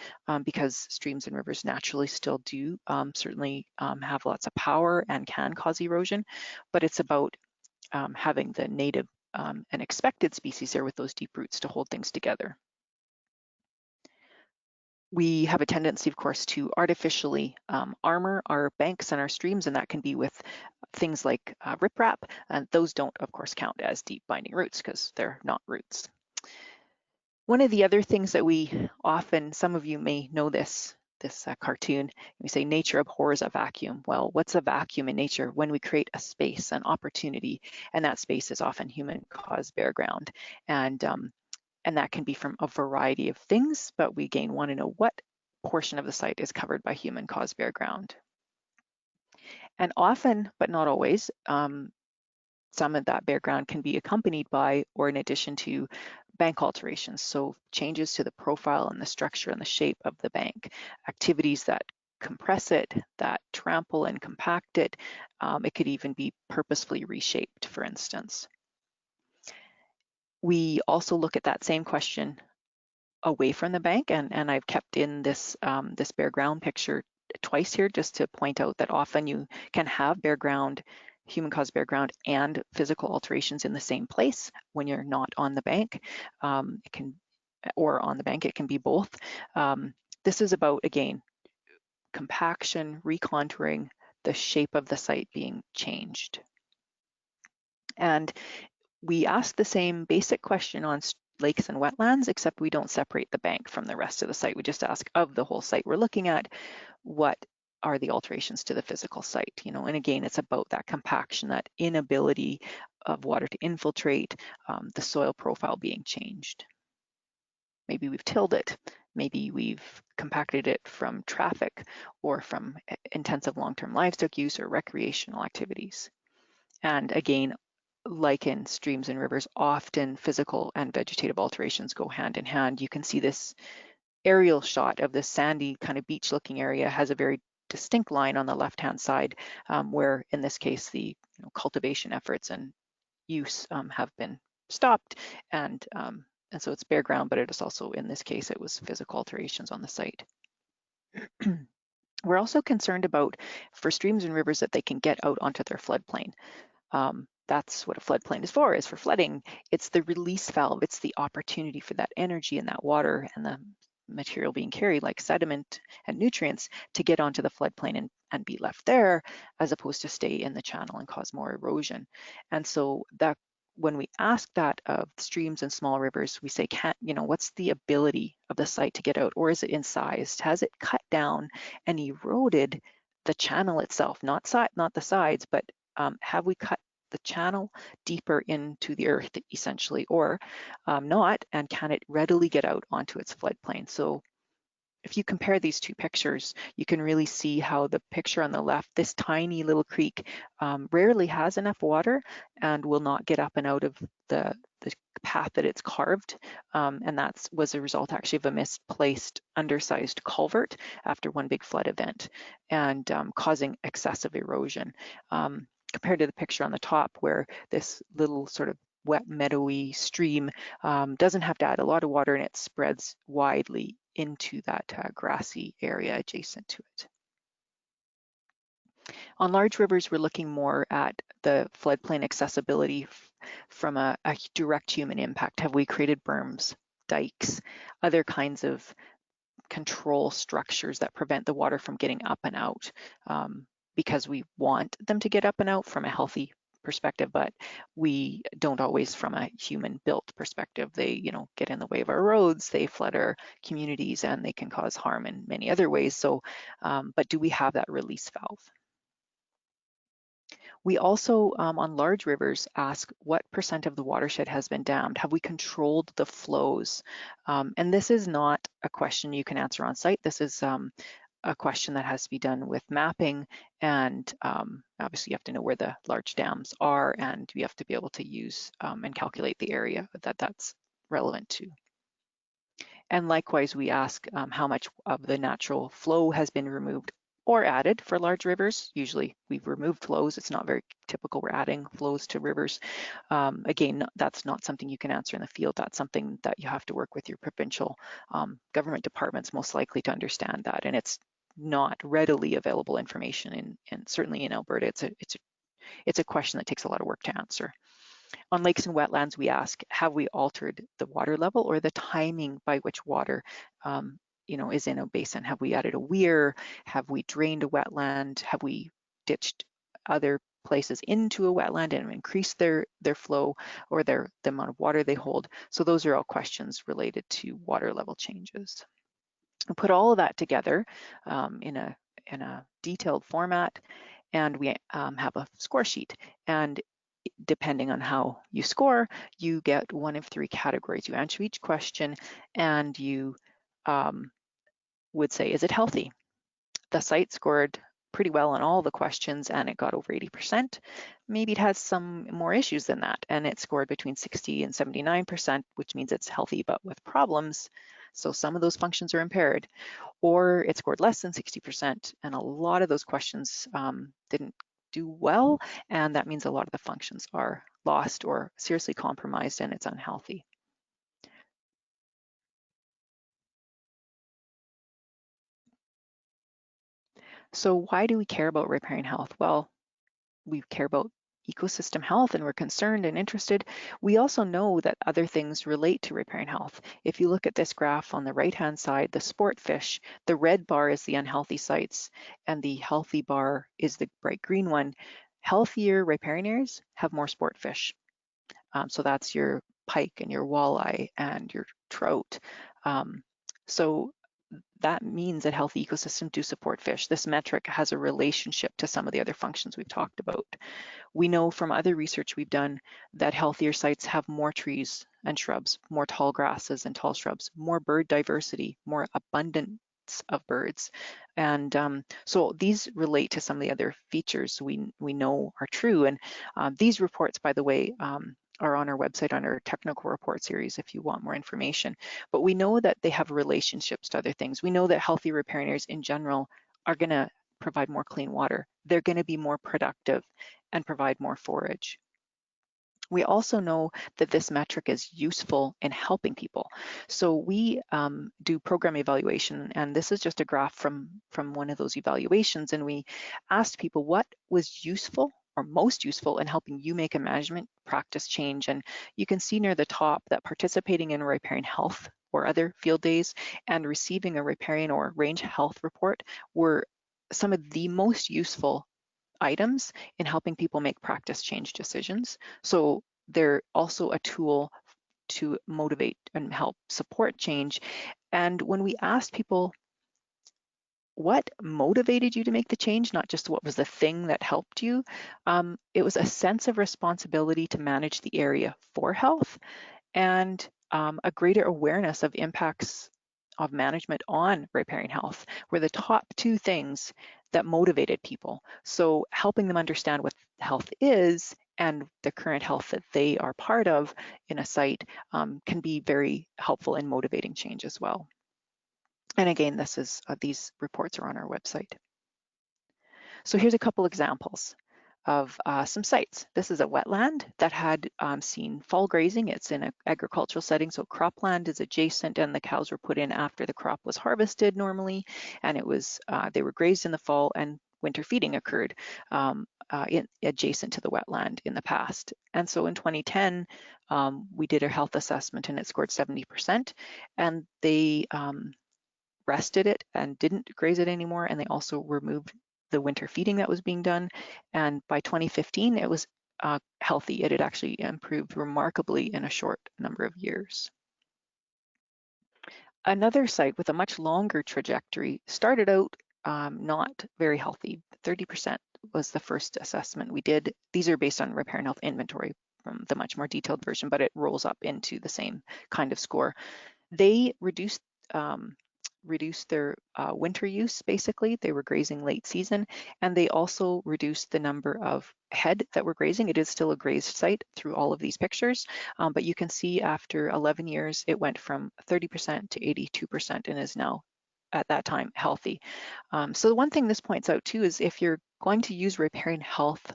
because streams and rivers naturally still do certainly have lots of power and can cause erosion, but it's about having the native and expected species there with those deep roots to hold things together. We have a tendency, of course, to artificially armor our banks and our streams, and that can be with things like riprap, and those don't, of course, count as deep binding roots because they're not roots. One of the other things that we often, some of you may know this cartoon, we say nature abhors a vacuum. Well, what's a vacuum in nature? When we create a space, an opportunity, and that space is often human-caused bare ground. And that can be from a variety of things, but we again want to know what portion of the site is covered by human-caused bare ground. And often, but not always, some of that bare ground can be accompanied by or in addition to bank alterations, so changes to the profile and the structure and the shape of the bank, activities that compress it, that trample and compact it. It could even be purposefully reshaped, for instance. We also look at that same question away from the bank, and I've kept in this, this bare ground picture twice here just to point out that often you can have bare ground, human-caused bare ground and physical alterations in the same place when you're not on the bank. It can, or on the bank, it can be both. This is about, again, compaction, recontouring, the shape of the site being changed. And we ask the same basic question on lakes and wetlands, except we don't separate the bank from the rest of the site. We just ask of the whole site we're looking at, what are the alterations to the physical site, you know, and again, it's about that compaction, that inability of water to infiltrate, the soil profile being changed. Maybe we've tilled it, maybe we've compacted it from traffic or from intensive long-term livestock use or recreational activities. And again, like in streams and rivers, often physical and vegetative alterations go hand in hand. You can see this aerial shot of this sandy kind of beach looking area has a very distinct line on the left hand side, where in this case the cultivation efforts and use have been stopped, and so it's bare ground, but it is also, in this case, it was physical alterations on the site. We're also concerned about, for streams and rivers, that they can get out onto their floodplain. That's what a floodplain is for flooding. It's the release valve. It's the opportunity for that energy and that water and the material being carried, like sediment and nutrients, to get onto the floodplain and be left there, as opposed to stay in the channel and cause more erosion. And so that, when we ask that of streams and small rivers, we say, what's the ability of the site to get out, or is it incised? Has it cut down and eroded the channel itself, not the sides, but have we cut the channel deeper into the earth, essentially, or not, and can it readily get out onto its floodplain? So if you compare these two pictures, you can really see how the picture on the left, this tiny little creek, rarely has enough water and will not get up and out of the path that it's carved. And that was a result actually of a misplaced undersized culvert after one big flood event, and causing excessive erosion. Compared to the picture on the top, where this little sort of wet meadowy stream doesn't have to add a lot of water, and it spreads widely into that grassy area adjacent to it. On large rivers, we're looking more at the floodplain accessibility from a direct human impact. Have we created berms, dikes, other kinds of control structures that prevent the water from getting up and out, because we want them to get up and out from a healthy perspective, but we don't always from a human built perspective. They, get in the way of our roads, they flood our communities, and they can cause harm in many other ways. So, but do we have that release valve? We also, on large rivers, ask what % of the watershed has been dammed? Have we controlled the flows? And this is not a question you can answer on site. This is a question that has to be done with mapping, and obviously you have to know where the large dams are, and you have to be able to use and calculate the area that's relevant to. And likewise, we ask how much of the natural flow has been removed or added for large rivers. Usually we've removed flows. It's not very typical we're adding flows to rivers. Again, that's not something you can answer in the field. That's something that you have to work with your provincial government departments most likely to understand that. And it's not readily available information, and certainly in Alberta, it's a question that takes a lot of work to answer. On lakes and wetlands, we ask, have we altered the water level or the timing by which water is in a basin? Have we added a weir? Have we drained a wetland? Have we ditched other places into a wetland and increased their flow or the amount of water they hold? So those are all questions related to water level changes. And put all of that together in a detailed format, and we have a score sheet. And depending on how you score, you get one of 3 categories. You answer each question, and you would say, is it healthy? The site scored pretty well on all the questions and it got over 80%. Maybe it has some more issues than that, and it scored between 60 and 79%, which means it's healthy but with problems. So some of those functions are impaired. Or it scored less than 60%, and a lot of those questions didn't do well, and that means a lot of the functions are lost or seriously compromised and it's unhealthy. So why do we care about riparian health? Well, we care about ecosystem health and we're concerned and interested. We also know that other things relate to riparian health. If you look at this graph on the right-hand side, the sport fish, the red bar is the unhealthy sites and the healthy bar is the bright green one. Healthier riparian areas have more sport fish. So that's your pike and your walleye and your trout. So that means that healthy ecosystems do support fish. This metric has a relationship to some of the other functions we've talked about. We know from other research we've done that healthier sites have more trees and shrubs, more tall grasses and tall shrubs, more bird diversity, more abundance of birds. And so these relate to some of the other features we know are true. And these reports, by the way, are on our website on our technical report series if you want more information. But we know that they have relationships to other things. We know that healthy riparian areas in general are going to provide more clean water. They're going to be more productive and provide more forage. We also know that this metric is useful in helping people. So we do program evaluation, and this is just a graph from one of those evaluations, and we asked people what was useful or most useful in helping you make a management practice change. And you can see near the top that participating in riparian health or other field days and receiving a riparian or range health report were some of the most useful items in helping people make practice change decisions. So they're also a tool to motivate and help support change. And when we asked people what motivated you to make the change, not just what was the thing that helped you, it was a sense of responsibility to manage the area for health and a greater awareness of impacts of management on riparian health were the top two things that motivated people. So helping them understand what health is and the current health that they are part of in a site can be very helpful in motivating change as well. And again, this is these reports are on our website. So here's a couple examples of some sites. This is a wetland that had seen fall grazing. It's in an agricultural setting, so cropland is adjacent and the cows were put in after the crop was harvested normally, and it was they were grazed in the fall and winter feeding occurred adjacent to the wetland in the past. And so in 2010, we did a health assessment and it scored 70%, and they rested it and didn't graze it anymore, and they also removed the winter feeding that was being done. And by 2015, it was healthy. It had actually improved remarkably in a short number of years. Another site with a much longer trajectory started out not very healthy. 30% was the first assessment we did. These are based on riparian health inventory from the much more detailed version, but it rolls up into the same kind of score. They reduced their winter use, basically. They were grazing late season, and they also reduced the number of head that were grazing. It is still a grazed site through all of these pictures, but you can see after 11 years, it went from 30% to 82% and is now at that time healthy. So the one thing this points out too is if you're going to use riparian health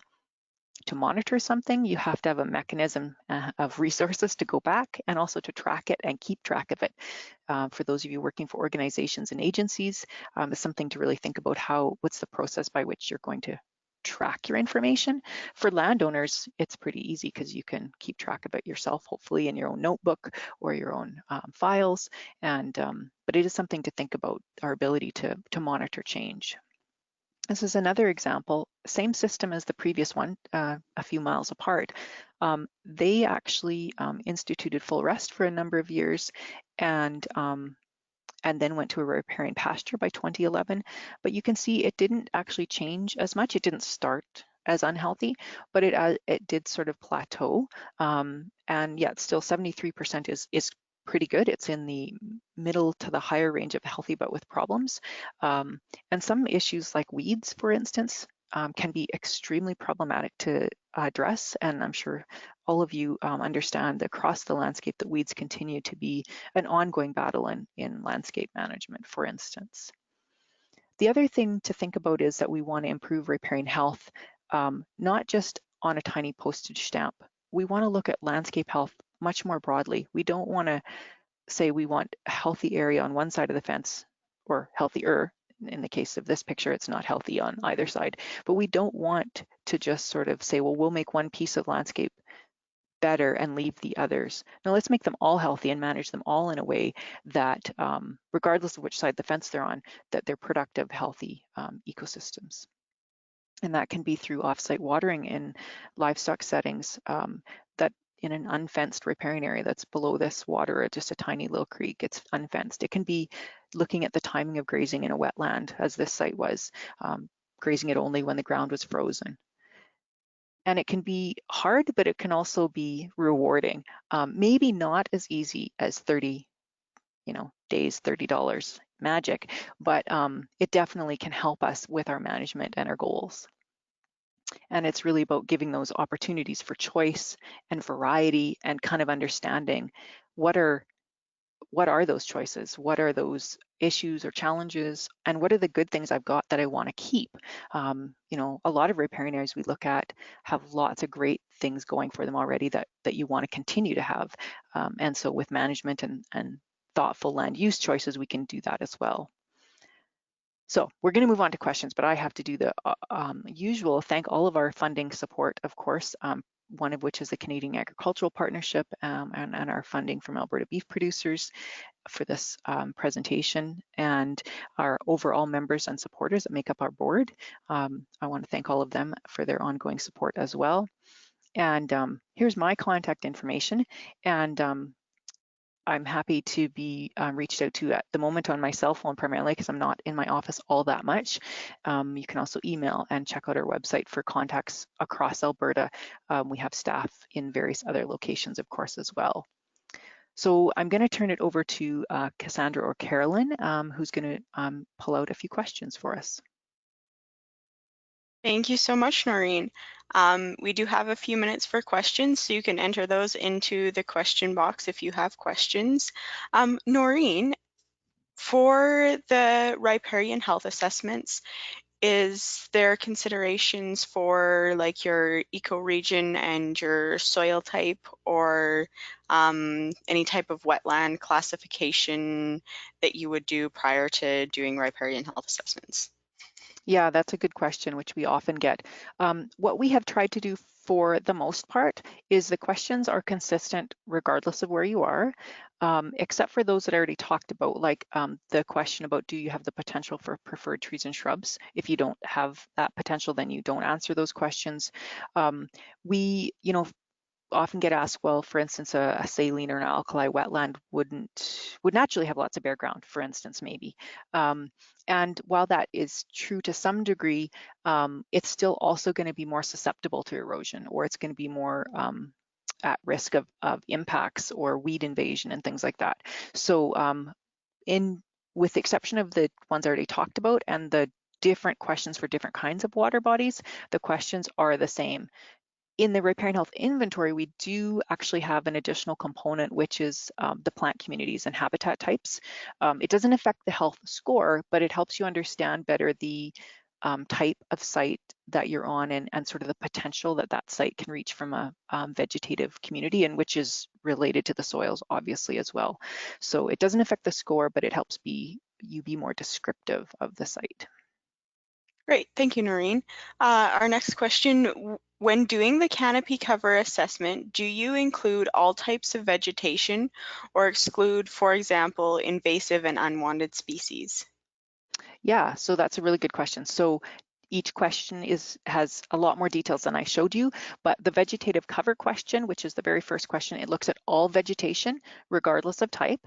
to monitor something, you have to have a mechanism of resources to go back and also to track it and keep track of it. For those of you working for organizations and agencies, it's something to really think about what's the process by which you're going to track your information. For landowners, it's pretty easy because you can keep track of it yourself, hopefully in your own notebook or your own files. But it is something to think about, our ability to monitor change. This is another example, same system as the previous one, a few miles apart. They actually instituted full rest for a number of years and then went to a riparian pasture by 2011. But you can see it didn't actually change as much. It didn't start as unhealthy, but it did sort of plateau. And yet still 73% is pretty good. It's in the middle to the higher range of healthy but with problems. And some issues like weeds, for instance, can be extremely problematic to address. And I'm sure all of you understand across the landscape that weeds continue to be an ongoing battle in landscape management, for instance. The other thing to think about is that we want to improve riparian health, not just on a tiny postage stamp. We want to look at landscape health much more broadly. We don't want to say we want a healthy area on one side of the fence, or healthier. In the case of this picture, it's not healthy on either side, but we don't want to just sort of say, well, we'll make one piece of landscape better and leave the others. Now let's make them all healthy and manage them all in a way that, regardless of which side the fence they're on, that they're productive, healthy ecosystems. And that can be through off-site watering in livestock settings, that in an unfenced riparian area that's below this water, just a tiny little creek, it's unfenced. It can be looking at the timing of grazing in a wetland, as this site was, grazing it only when the ground was frozen. And it can be hard, but it can also be rewarding. Maybe not as easy as 30, days, $30 magic, but it definitely can help us with our management and our goals. And it's really about giving those opportunities for choice and variety and kind of understanding what are those choices? What are those issues or challenges? And what are the good things I've got that I want to keep? A lot of riparian areas we look at have lots of great things going for them already that you want to continue to have. And so with management and thoughtful land use choices, we can do that as well. So we're going to move on to questions, but I have to do the usual. Thank all of our funding support, of course, one of which is the Canadian Agricultural Partnership and our funding from Alberta beef producers for this presentation, and our overall members and supporters that make up our board. I want to thank all of them for their ongoing support as well. And here's my contact information. And I'm happy to be reached out to at the moment on my cell phone primarily, because I'm not in my office all that much. You can also email and check out our website for contacts across Alberta. We have staff in various other locations, of course, as well. So I'm going to turn it over to Cassandra or Carolyn, who's going to pull out a few questions for us. Thank you so much, Norine. We do have a few minutes for questions, so you can enter those into the question box if you have questions. Norine, for the riparian health assessments, is there considerations for like your ecoregion and your soil type, or any type of wetland classification that you would do prior to doing riparian health assessments? Yeah, that's a good question, which we often get. What we have tried to do for the most part is the questions are consistent regardless of where you are, except for those that I already talked about, like the question about, do you have the potential for preferred trees and shrubs? If you don't have that potential, then you don't answer those questions. We, often get asked, well, for instance, a saline or an alkali wetland would naturally have lots of bare ground, for instance, maybe. And while that is true to some degree, it's still also going to be more susceptible to erosion, or it's going to be more at risk of impacts or weed invasion and things like that. So with the exception of the ones I already talked about and the different questions for different kinds of water bodies, the questions are the same. In the riparian health inventory, we do actually have an additional component, which is the plant communities and habitat types. It doesn't affect the health score, but it helps you understand better the type of site that you're on and sort of the potential that that site can reach from a vegetative community, and which is related to the soils, obviously, as well. So it doesn't affect the score, but it helps you be more descriptive of the site. Great, thank you, Norine. Our next question, when doing the canopy cover assessment, do you include all types of vegetation or exclude, for example, invasive and unwanted species? Yeah, so that's a really good question. So each question has a lot more details than I showed you, but the vegetative cover question, which is the very first question, it looks at all vegetation, regardless of type.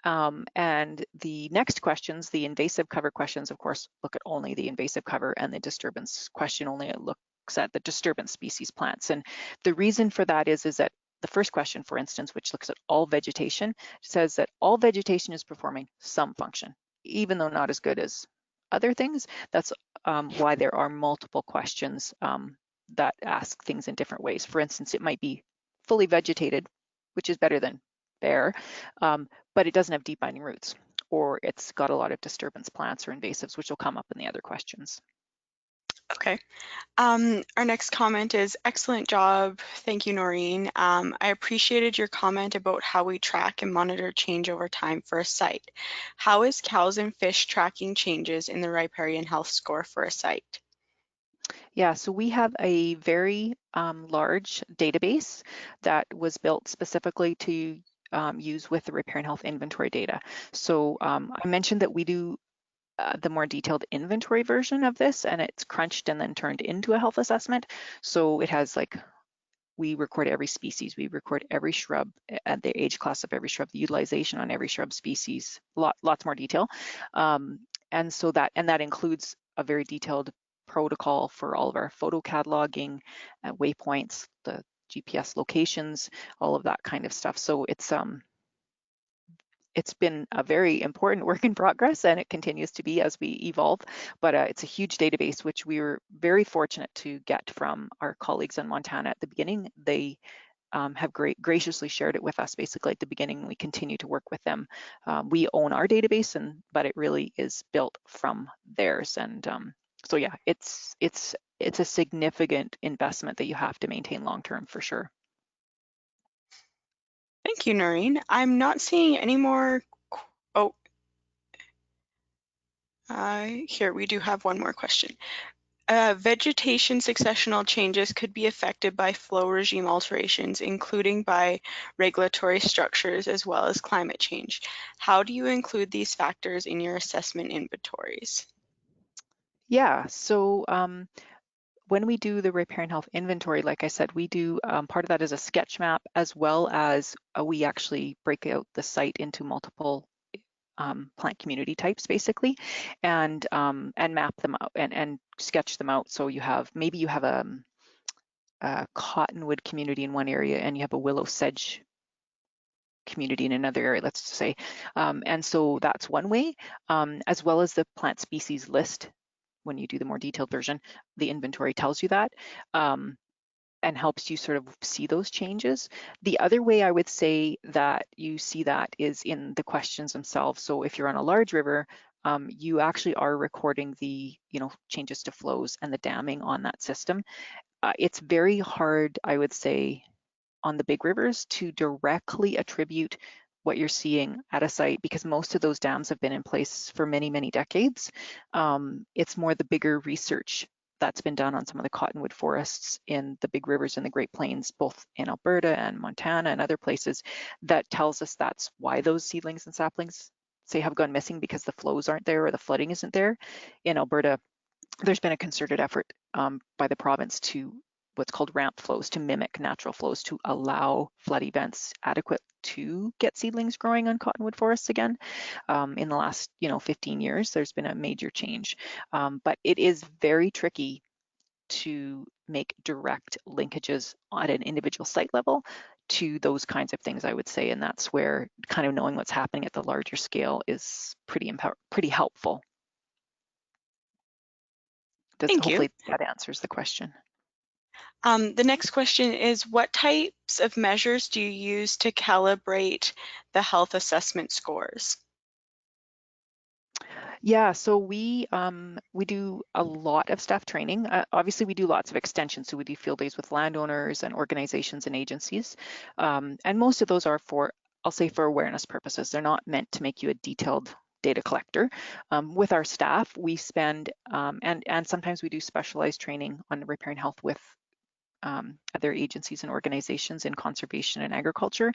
And the next questions, the invasive cover questions, of course, look at only the invasive cover, and the disturbance question only looks at the disturbance species plants. And the reason for that is that the first question, for instance, which looks at all vegetation, says that all vegetation is performing some function, even though not as good as other things. That's why there are multiple questions that ask things in different ways. For instance, it might be fully vegetated, which is better than bare, but it doesn't have deep binding roots, or it's got a lot of disturbance plants or invasives, which will come up in the other questions. Okay. Our next comment is excellent job. Thank you, Norine. I appreciated your comment about how we track and monitor change over time for a site. How is cows and fish tracking changes in the riparian health score for a site? Yeah, so we have a very large database that was built specifically to use with the riparian health inventory data. So I mentioned that we do the more detailed inventory version of this, and it's crunched and then turned into a health assessment. So it has like, we record every species, we record every shrub, at the age class of every shrub, the utilization on every shrub species, lots more detail. And so that includes a very detailed protocol for all of our photo cataloging, waypoints, the GPS locations, all of that kind of stuff. So it's been a very important work in progress, and it continues to be as we evolve, but it's a huge database, which we were very fortunate to get from our colleagues in Montana at the beginning. They have graciously shared it with us basically at the beginning. We continue to work with them. We own our database, but it really is built from theirs. And so yeah, it's a significant investment that you have to maintain long term for sure. Thank you, Noreen. I'm not seeing any more. Oh, here we do have one more question. Vegetation successional changes could be affected by flow regime alterations, including by regulatory structures as well as climate change. How do you include these factors in your assessment inventories? Yeah, so when we do the riparian health inventory, like I said, we do part of that is a sketch map, as well as we actually break out the site into multiple plant community types basically, and map them out and sketch them out. So you have, maybe you have a cottonwood community in one area and you have a willow sedge community in another area, let's say. And so that's one way, as well as the plant species list. When you do the more detailed version, the inventory tells you that. And helps you sort of see those changes. The other way I would say that you see that is in the questions themselves. So if you're on a large river, you actually are recording the changes to flows and the damming on that system. It's very hard, I would say, on the big rivers to directly attribute what you're seeing at a site, because most of those dams have been in place for many, many decades. It's more the bigger research that's been done on some of the cottonwood forests in the big rivers in the Great Plains, both in Alberta and Montana and other places, that tells us that's why those seedlings and saplings, say, have gone missing, because the flows aren't there or the flooding isn't there. In Alberta, there's been a concerted effort by the province to what's called ramp flows, to mimic natural flows, to allow flood events adequate to get seedlings growing on cottonwood forests again. In the last 15 years, there's been a major change, but it is very tricky to make direct linkages at an individual site level to those kinds of things, I would say, and that's where kind of knowing what's happening at the larger scale is pretty helpful. Thank you. Hopefully that answers the question. The next question is, what types of measures do you use to calibrate the health assessment scores? Yeah, so we do a lot of staff training. Obviously, we do lots of extensions. So we do field days with landowners and organizations and agencies. And most of those are for, I'll say, for awareness purposes. They're not meant to make you a detailed data collector. With our staff, we spend, and sometimes we do specialized training on riparian health with other agencies and organizations in conservation and agriculture.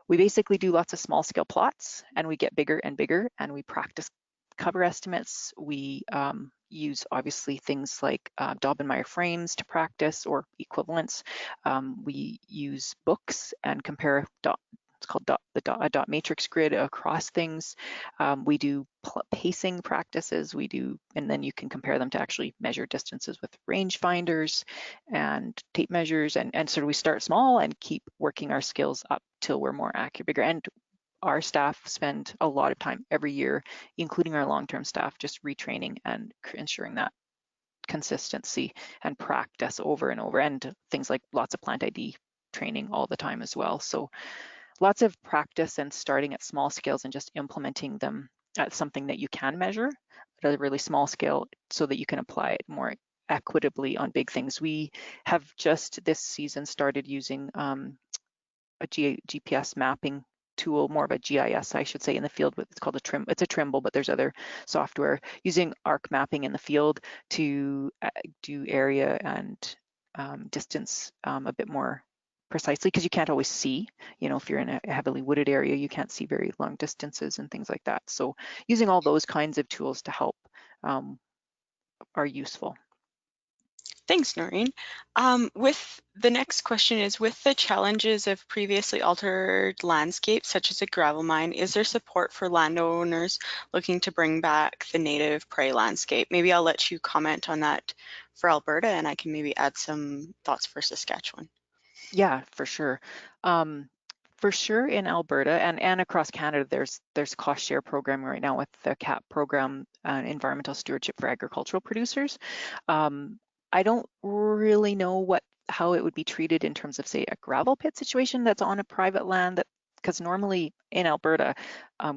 We basically do lots of small scale plots, and we get bigger and bigger, and we practice cover estimates. We use obviously things like Daubenmeier frames to practice, or equivalents. We use books and compare it's called a dot matrix grid across things. We do pacing practices. And then you can compare them to actually measure distances with range finders and tape measures. And so we start small and keep working our skills up till we're more accurate, bigger. And our staff spend a lot of time every year, including our long-term staff, just retraining and ensuring that consistency and practice over and over, and things like lots of plant ID training all the time as well. So lots of practice and starting at small scales and just implementing them at something that you can measure at a really small scale so that you can apply it more equitably on big things. We have just this season started using a GPS mapping tool, more of a GIS, I should say, in the field. It's called it's a Trimble, but there's other software using arc mapping in the field to do area and distance a bit more precisely, because you can't always see, if you're in a heavily wooded area, you can't see very long distances and things like that. So using all those kinds of tools to help are useful. Thanks, Noreen. With the next question is, with the challenges of previously altered landscapes, such as a gravel mine, is there support for landowners looking to bring back the native prairie landscape? Maybe I'll let you comment on that for Alberta, and I can maybe add some thoughts for Saskatchewan. Yeah, for sure. For sure in Alberta and across Canada, there's cost share program right now with the CAP program, Environmental Stewardship for Agricultural Producers. I don't really know how it would be treated in terms of, say, a gravel pit situation that's on a private land, because normally in Alberta,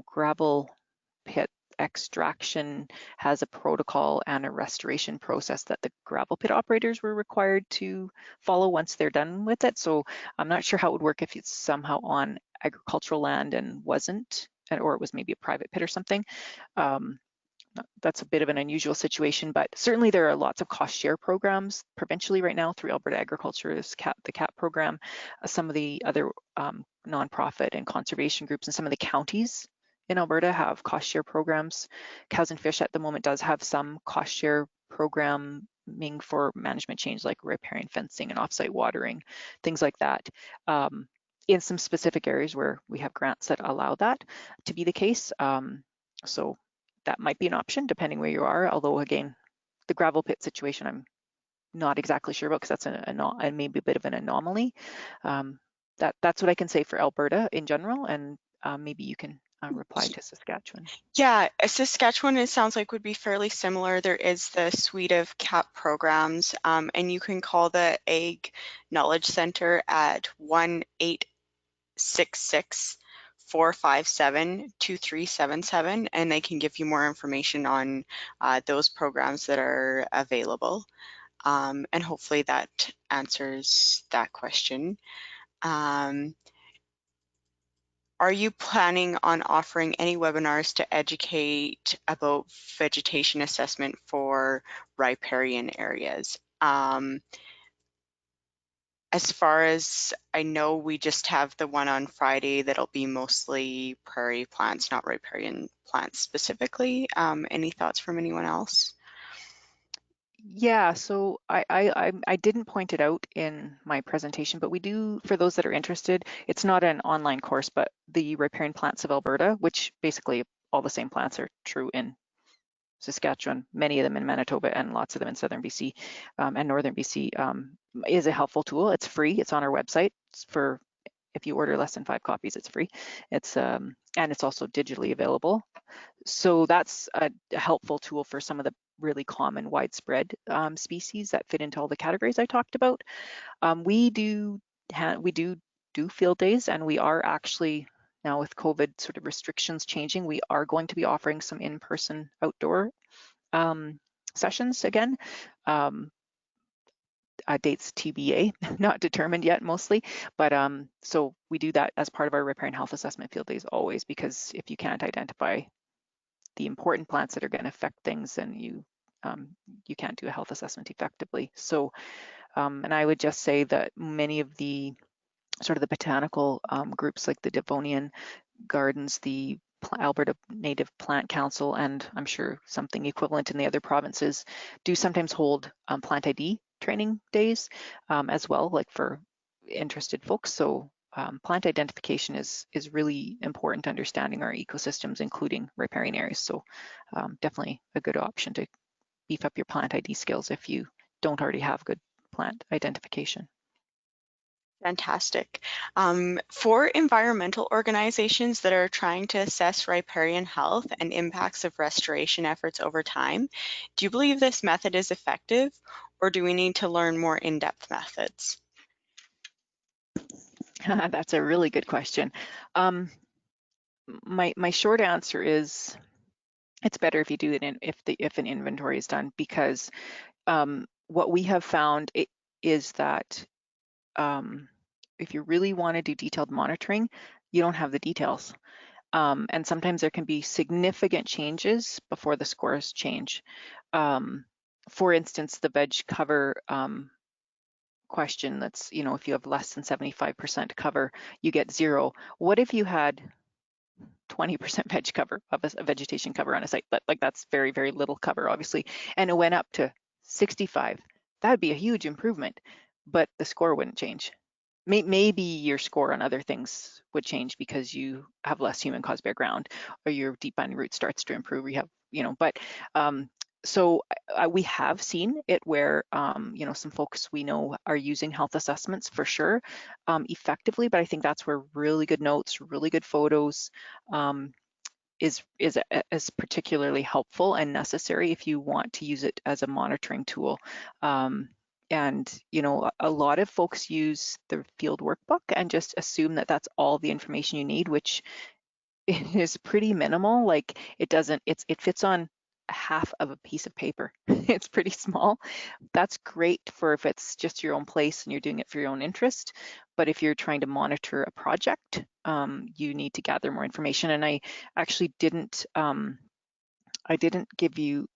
gravel pit extraction has a protocol and a restoration process that the gravel pit operators were required to follow once they're done with it. So I'm not sure how it would work if it's somehow on agricultural land and wasn't, or it was maybe a private pit or something. That's a bit of an unusual situation, but certainly there are lots of cost share programs provincially right now through Alberta Agriculture, the CAP program, some of the other nonprofit and conservation groups, and some of the counties in Alberta have cost share programs. Cows and Fish at the moment does have some cost share programming for management change, like riparian fencing and offsite watering, things like that. In some specific areas where we have grants that allow that to be the case. So that might be an option depending where you are. Although again, the gravel pit situation, I'm not exactly sure about, because that's maybe a bit of an anomaly. That's what I can say for Alberta in general, and maybe you can reply to Saskatchewan. Yeah, Saskatchewan, it sounds like, would be fairly similar. There is the suite of CAP programs, and you can call the Ag Knowledge Center at 1-866-457-2377, and they can give you more information on those programs that are available. And hopefully that answers that question. Are you planning on offering any webinars to educate about vegetation assessment for riparian areas? As far as I know, we just have the one on Friday that'll be mostly prairie plants, not riparian plants specifically. Any thoughts from anyone else? Yeah, so I didn't point it out in my presentation, but we do, for those that are interested, it's not an online course, but the Riparian Plants of Alberta, which basically all the same plants are true in Saskatchewan, many of them in Manitoba, and lots of them in southern BC and northern BC, is a helpful tool. It's free. It's on our website. If you order less than 5 copies, it's free. And it's also digitally available. So that's a helpful tool for some of the really common widespread species that fit into all the categories I talked about. We do field days, and we are actually, now with COVID sort of restrictions changing, we are going to be offering some in-person outdoor sessions again. Dates TBA, not determined yet mostly, but so we do that as part of our riparian health assessment field days always, because if you can't identify the important plants that are going to affect things, and you can't do a health assessment effectively. So, and I would just say that many of the sort of the botanical groups like the Devonian Gardens, the Alberta Native Plant Council, and I'm sure something equivalent in the other provinces, do sometimes hold plant ID training days as well, like for interested folks. So plant identification is really important to understanding our ecosystems, including riparian areas. So definitely a good option to beef up your plant ID skills if you don't already have good plant identification. Fantastic. For environmental organizations that are trying to assess riparian health and impacts of restoration efforts over time, do you believe this method is effective, or do we need to learn more in-depth methods? That's a really good question. My short answer is it's better if you do it if an inventory is done, because what we have found is that if you really want to do detailed monitoring, you don't have the details. And sometimes there can be significant changes before the scores change. For instance, the veg cover question, that's, if you have less than 75% cover, you get 0. What if you had 20% veg cover of a vegetation cover on a site? Like that's very, very little cover, obviously. And it went up to 65. That would be a huge improvement, but the score wouldn't change. Maybe your score on other things would change because you have less human-caused bare ground, or your deep binding root starts to improve. You have, but so we have seen it where, some folks we know are using health assessments for sure effectively, but I think that's where really good notes, really good photos is particularly helpful and necessary if you want to use it as a monitoring tool. And a lot of folks use the field workbook and just assume that that's all the information you need, which is pretty minimal. Like it fits on half of a piece of paper. It's pretty small. That's great for if it's just your own place and you're doing it for your own interest. But if you're trying to monitor a project, you need to gather more information. And I actually didn't give you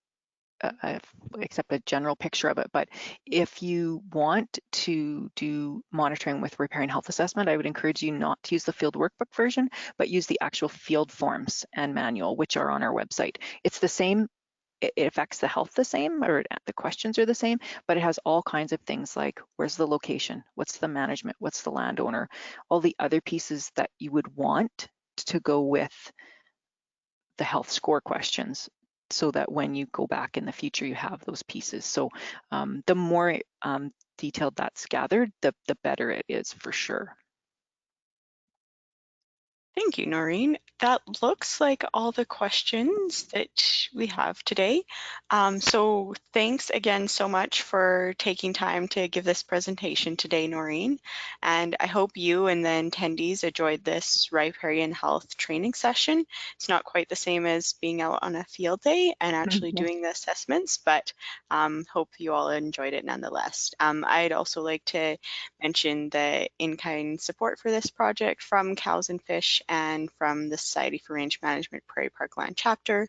except a general picture of it. But if you want to do monitoring with riparian health assessment, I would encourage you not to use the field workbook version, but use the actual field forms and manual, which are on our website. It's the same. It affects the health the same, or the questions are the same, but it has all kinds of things like where's the location, what's the management, what's the landowner, all the other pieces that you would want to go with the health score questions, so that when you go back in the future, you have those pieces. So the more detailed that's gathered, the better it is for sure. Thank you, Norine. That looks like all the questions that we have today. So thanks again so much for taking time to give this presentation today, Norine. And I hope you and the attendees enjoyed this riparian health training session. It's not quite the same as being out on a field day and actually Yes. doing the assessments, but hope you all enjoyed it nonetheless. I'd also like to mention the in-kind support for this project from Cows and Fish and from the Society for Range Management Prairie Parkland chapter.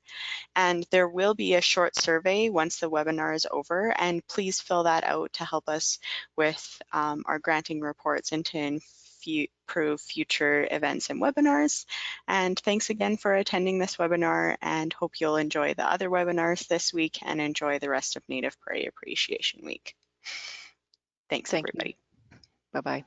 And there will be a short survey once the webinar is over, and please fill that out to help us with our granting reports and to improve future events and webinars. And thanks again for attending this webinar, and hope you'll enjoy the other webinars this week and enjoy the rest of Native Prairie Appreciation Week. Thanks, Thank you. everybody. Bye-bye.